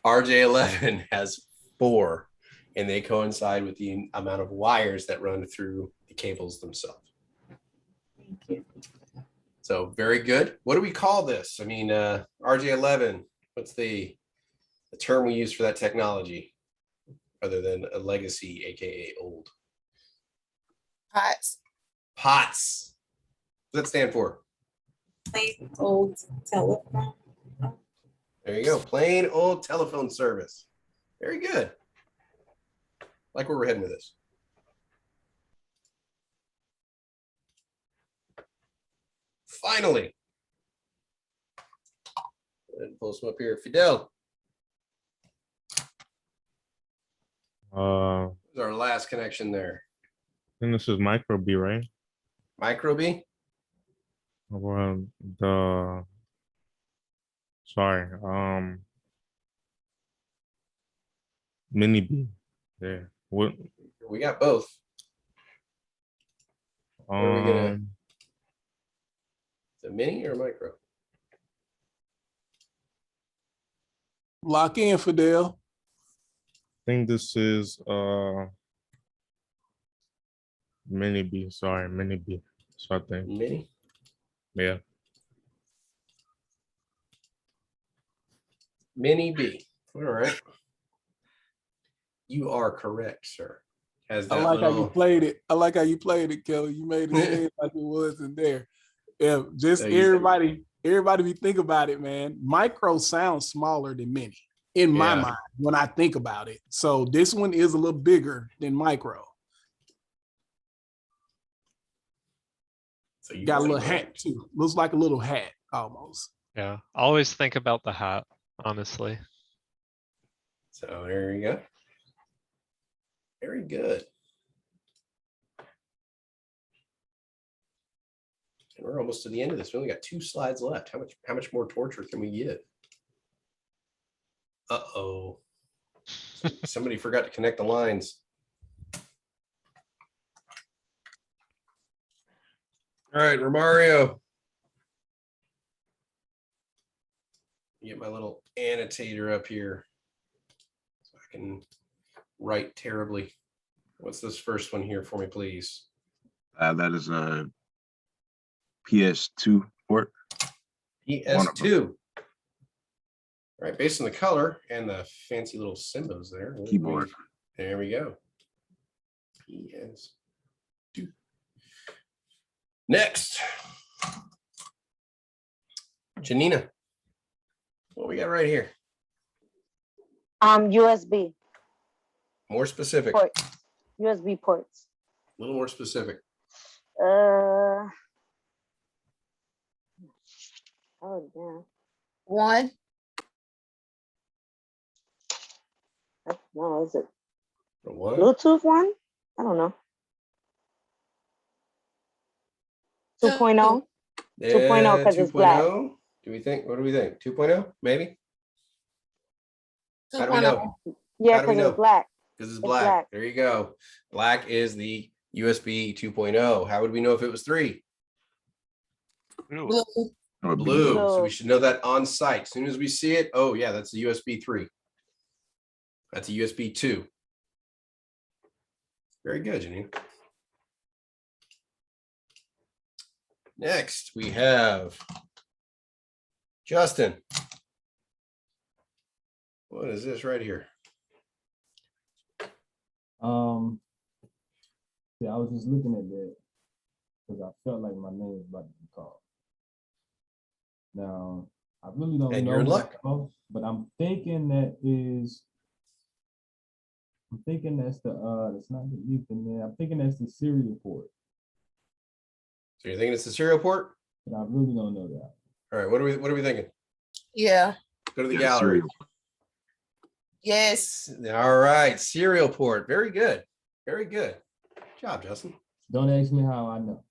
RJ11 has 4, and they coincide with the amount of wires that run through the cables themselves. Thank you. So very good. What do we call this? I mean, RJ11, what's the term we use for that technology other than a legacy, AKA old? POTS. POTS. What does that stand for? Plain old telephone. There you go. Plain old telephone service. Very good. Like where we're heading with this. Finally. Pull some up here. Fidel. This is our last connection there. I think this is micro B, right? Micro B? Well, mini B. Yeah. What? We got both. What are we gonna? The mini or micro? lock in, Fidel. I think this is mini B. Sorry, mini B. So I think. Mini? Yeah. Mini B. All right. You are correct, sir. Has I that like how you little. played it. I like how you played it, Kelly. You made it seem like it wasn't there. Yeah, just So you- everybody be think about it, man. Micro sounds smaller than mini in my Yeah. mind when I think about it. So this one is a little bigger than micro. So you Got a are little correct. hat too. Looks like a little hat almost. Yeah, always think about the hat, honestly. So there you go. Very good. And we're almost to the end of this. We only got 2 slides left. How much more torture can we give? Uh-oh. Somebody forgot to connect the lines. All right, Romario. Get my little annotator up here so I can write terribly. What's this first one here for me, please? That is a PS2 port. PS2. All right, based on the color and the fancy little symbols there. Keyboard. There we go. PS2. Next. Janina. What we got right here? USB More specific. port. USB ports. A little more specific. Oh yeah. One. No, is it For what? Bluetooth one? I don't know. 2.0. 2.0 because it's black. 2.0. Do we think? What do we think? 2.0? Maybe. How do we know? Yeah, How do we because know? it's black. Because it's It's black. black. There you go. Black is the USB 2.0. How would we know if it was 3? Blue. Blue. So we should know that on site. As soon as we see it, oh yeah, that's a USB 3. That's a USB 2. Very good, Janine. Next, we have Justin. What is this right here? Yeah, I was just looking at that because I felt like my name was about to be called. Now, I really don't And know, you're in luck. but I'm thinking that's the that's not the Ethernet. I'm thinking that's the serial port, So you're thinking it's the serial port? but I really don't know that. All right, what are we thinking? Yeah. Go to the Yeah, gallery. serial. Yes. All right, serial port. Very good. Very good. Good job, Justin. Don't ask me how I know.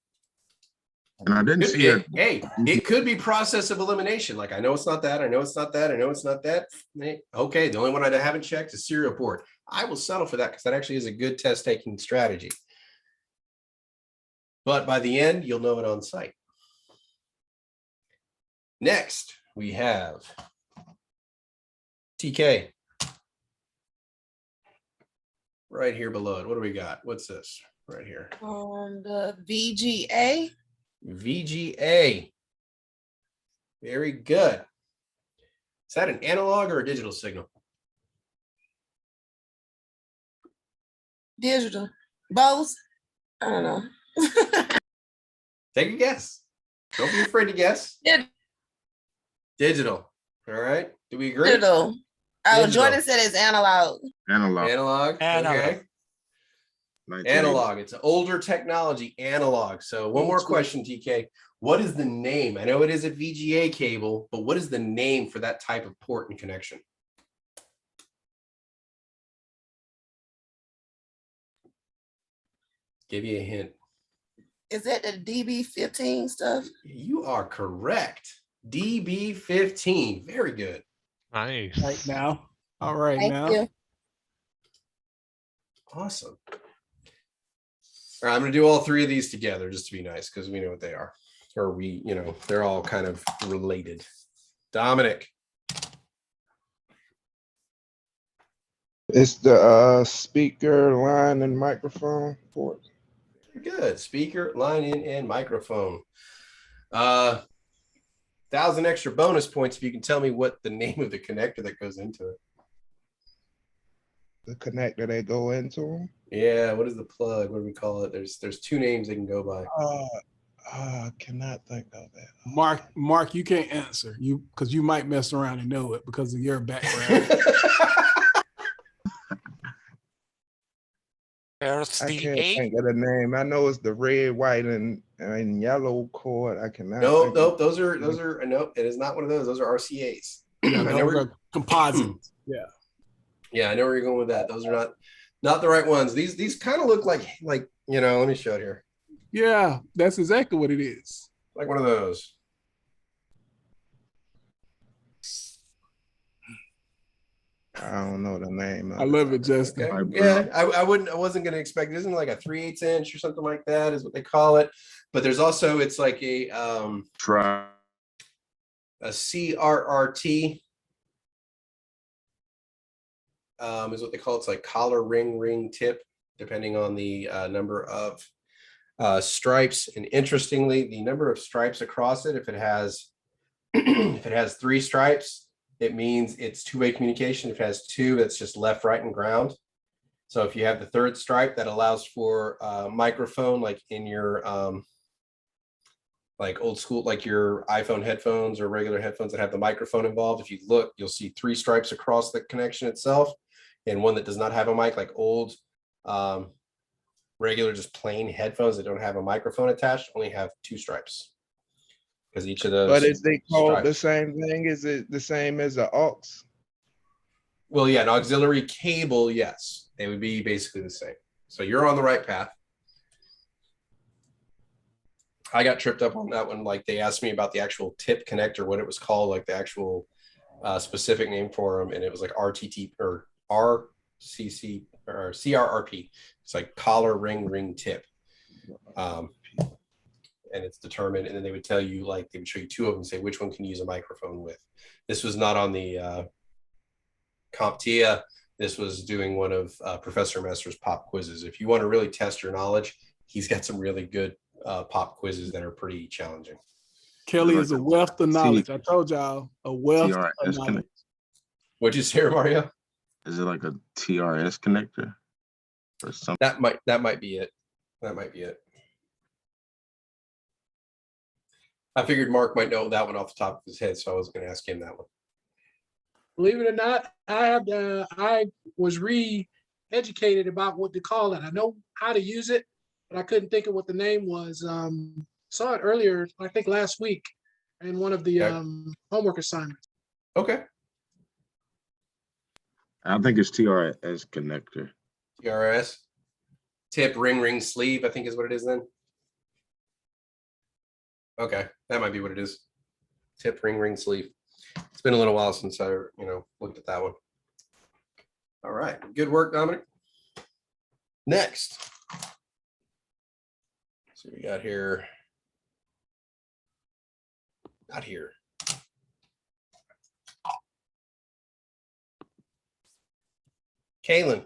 And I didn't see it. Hey, it could be process of elimination. Like, I know it's not that. I know it's not that. I know it's not that. Okay, the only one I haven't checked is serial port. I will settle for that because that actually is a good test taking strategy. But by the end, you'll know it on site. Next, we have TK. Right here below it. What do we got? What's this right here? The VGA. VGA. Very good. Is that an analog or a digital signal? Digital. Both. I don't know. Take a guess. Don't be afraid to guess. Yeah. Digital. All right. Do we agree? Digital. Oh, Digital. Jordan said it's analog. Analog. Analog. Analog. Okay. 1980. Analog. It's older technology. Analog. So one more question, TK. What is the name? I know it is a VGA cable, but what is the name for that type of port and connection? Give you a hint. Is that the DB15 stuff? You are correct. DB15. Very good. Nice. Right now. All right Thank now. you. Awesome. All right, I'm going to do all 3 of these together just to be nice because we know what they are. Or we, they're all kind of related. Dominic. It's the speaker, line, and microphone port. Good. Speaker, line in, and microphone. 1,000 extra bonus points if you can tell me what the name of the connector that goes into it. The connector they go into them. Yeah, what is the plug? What do we call it? There's two names they can go by. I cannot think of that. Mark, you can't answer because you might mess around and know it because of your background. I can't think of the name. I know it's the red, white, and yellow cord. I cannot. Nope. Those are nope. It is not one of those. Those are RCAs. Yeah, those are composites. Yeah. Yeah, I know where you're going with that. Those are not the right ones. These kind of look like let me show it here. Yeah, that's exactly what it is. Like one of those. I don't know the name. I love it, Justin. Okay. Yeah, I wasn't gonna expect it. Isn't it like a 3/8 inch or something like that is what they call it. But there's also it's like a CRRT is what they call it. It's like collar ring tip, depending on the number of stripes. And interestingly, the number of stripes across it, if it has 3 stripes, it means it's two-way communication. If it has 2, that's just left, right, and ground. So if you have the 3rd stripe, that allows for microphone, like in your like old school, like your iPhone headphones or regular headphones that have the microphone involved. If you look, you'll see 3 stripes across the connection itself, and one that does not have a mic, like old regular just plain headphones that don't have a microphone attached, only have 2 stripes. Because each of those. But is they called the same thing? Is it the same as an aux? Well, yeah, an auxiliary cable, yes. They would be basically the same. So you're on the right path. I got tripped up on that one. Like they asked me about the actual tip connector, what it was called, like the actual specific name for them. And it was like RTT or RCC or CRRP. It's like collar ring tip. And it's determined, and then they would tell you, like they would show you 2 of them and say which one can you use a microphone with. This was not on the CompTIA. This was doing one of Professor Messer's pop quizzes. If you want to really test your knowledge, he's got some really good pop quizzes that are pretty challenging. Kelly is a wealth of knowledge. I told y'all, a wealth of knowledge. What'd you say, Mario? Is it like a TRS connector or something? That might be it. That might be it. I figured Mark might know that one off the top of his head, so I was going to ask him that one. Believe it or not, I was re-educated about what to call it. I know how to use it, but I couldn't think of what the name was. Saw it earlier, I think last week, in one of the homework assignments. Okay. I think it's TRS connector. TRS. Tip, ring, sleeve, I think is what it is then. Okay, that might be what it is. Tip, ring, sleeve. It's been a little while since I, looked at that one. All right, good work, Dominic. Next. So we got here. Not here. Kaylin,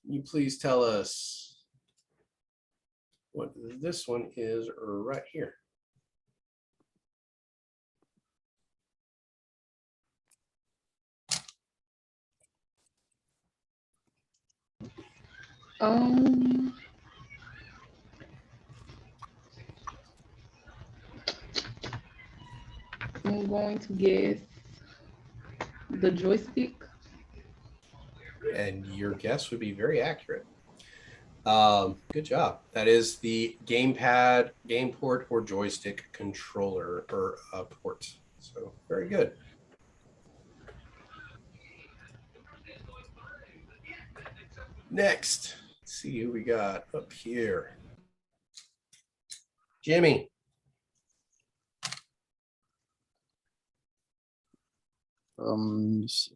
can you please tell us what this one is right here? I'm going to guess the joystick. And your guess would be very accurate. Good job. That is the gamepad, game port, or joystick controller or port. So very good. Next, let's see who we got up here. Jimmy. Let me see.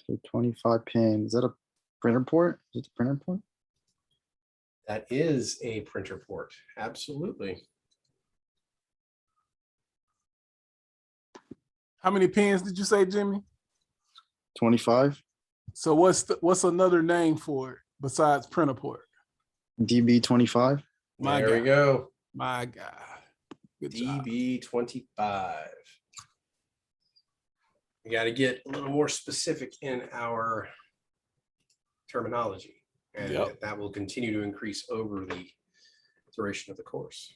So 25 pin. Is that a printer port? Is it a printer port? That is a printer port. Absolutely. How many pins did you say, Jimmy? 25. So what's another name for it besides printer port? DB25. There we go. My God. Good job. DB25. We got to get a little more specific in our terminology, and that will continue to increase over the duration of the course.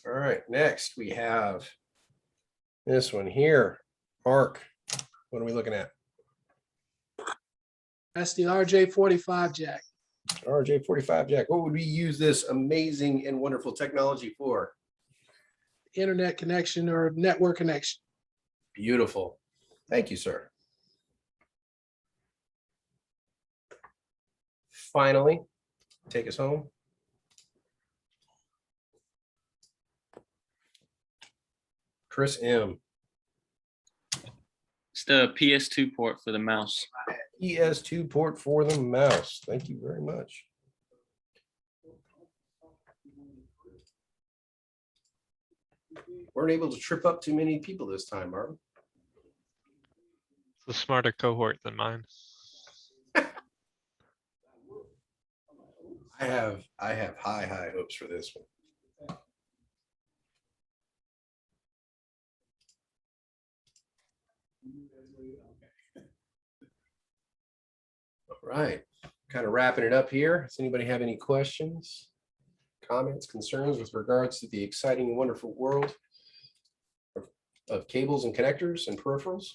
All right, next we have this one here. Mark, what are we looking at? That's the RJ45 jack. RJ45 jack. What would we use this amazing and wonderful technology for? Internet connection or network connection. Beautiful. Thank you, sir. Finally, take us home. Chris M. It's the PS2 port for the mouse. PS2 port for the mouse. Thank you very much. Weren't able to trip up too many people this time, Marvin. It's a smarter cohort than mine. I have high hopes for this one. All right, kind of wrapping it up here. Does anybody have any questions, comments, concerns with regards to the exciting and wonderful world of cables and connectors and peripherals?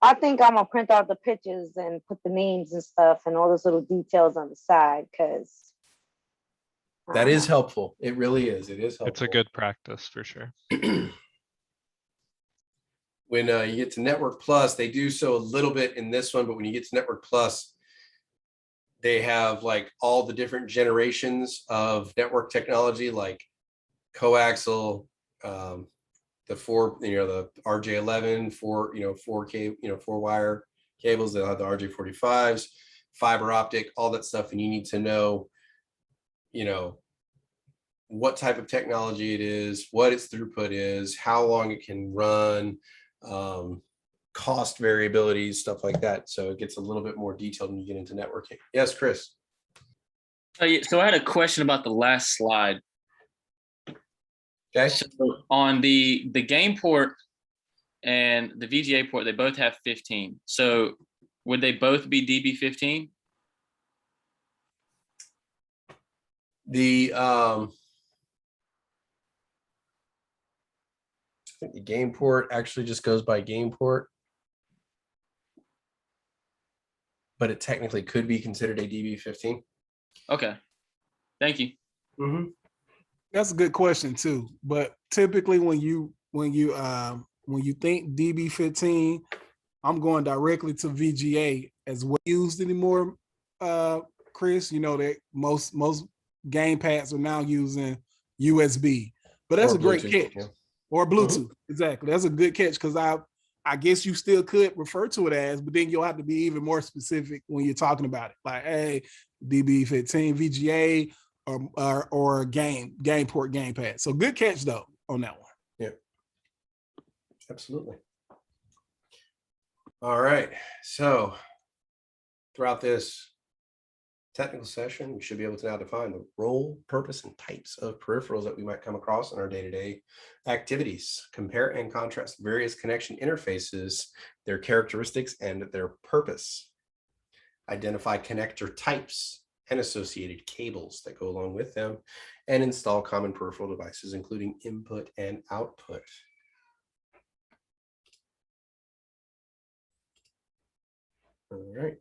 I think I'm gonna print out the pictures and put the names and stuff and all those little details on the side, because that is helpful. It really is. It is helpful. It's a good practice for sure. When you get to Network Plus, they do so a little bit in this one, but when you get to Network Plus, they have like all the different generations of network technology, like coaxial, the the RJ11, four wire cables. They'll have the RJ45s, fiber optic, all that stuff, and you need to know, what type of technology it is, what its throughput is, how long it can run, cost variabilities, stuff like that. So it gets a little bit more detailed when you get into networking. Yes, Chris. So I had a question about the last slide. Okay. So on the game port and the VGA port, they both have 15. So would they both be DB15? I think the game port actually just goes by game port, but it technically could be considered a DB15. Okay, thank you. Mm-hmm. That's a good question too. But typically, when you think DB15, I'm going directly to VGA as well used anymore. Chris, you know that most game pads are now using USB, but that's a great catch. Yeah. Or Bluetooth, exactly. That's a good catch, because I guess you still could refer to it as, but then you'll have to be even more specific when you're talking about it. Like, hey, DB15, VGA, or game port, gamepad. So good catch though on that one. Yeah, absolutely. All right. So throughout this technical session, we should be able to now define the role, purpose, and types of peripherals that we might come across in our day-to-day activities. Compare and contrast various connection interfaces, their characteristics, and their purpose. Identify connector types and associated cables that go along with them, and install common peripheral devices, including input and output. All right.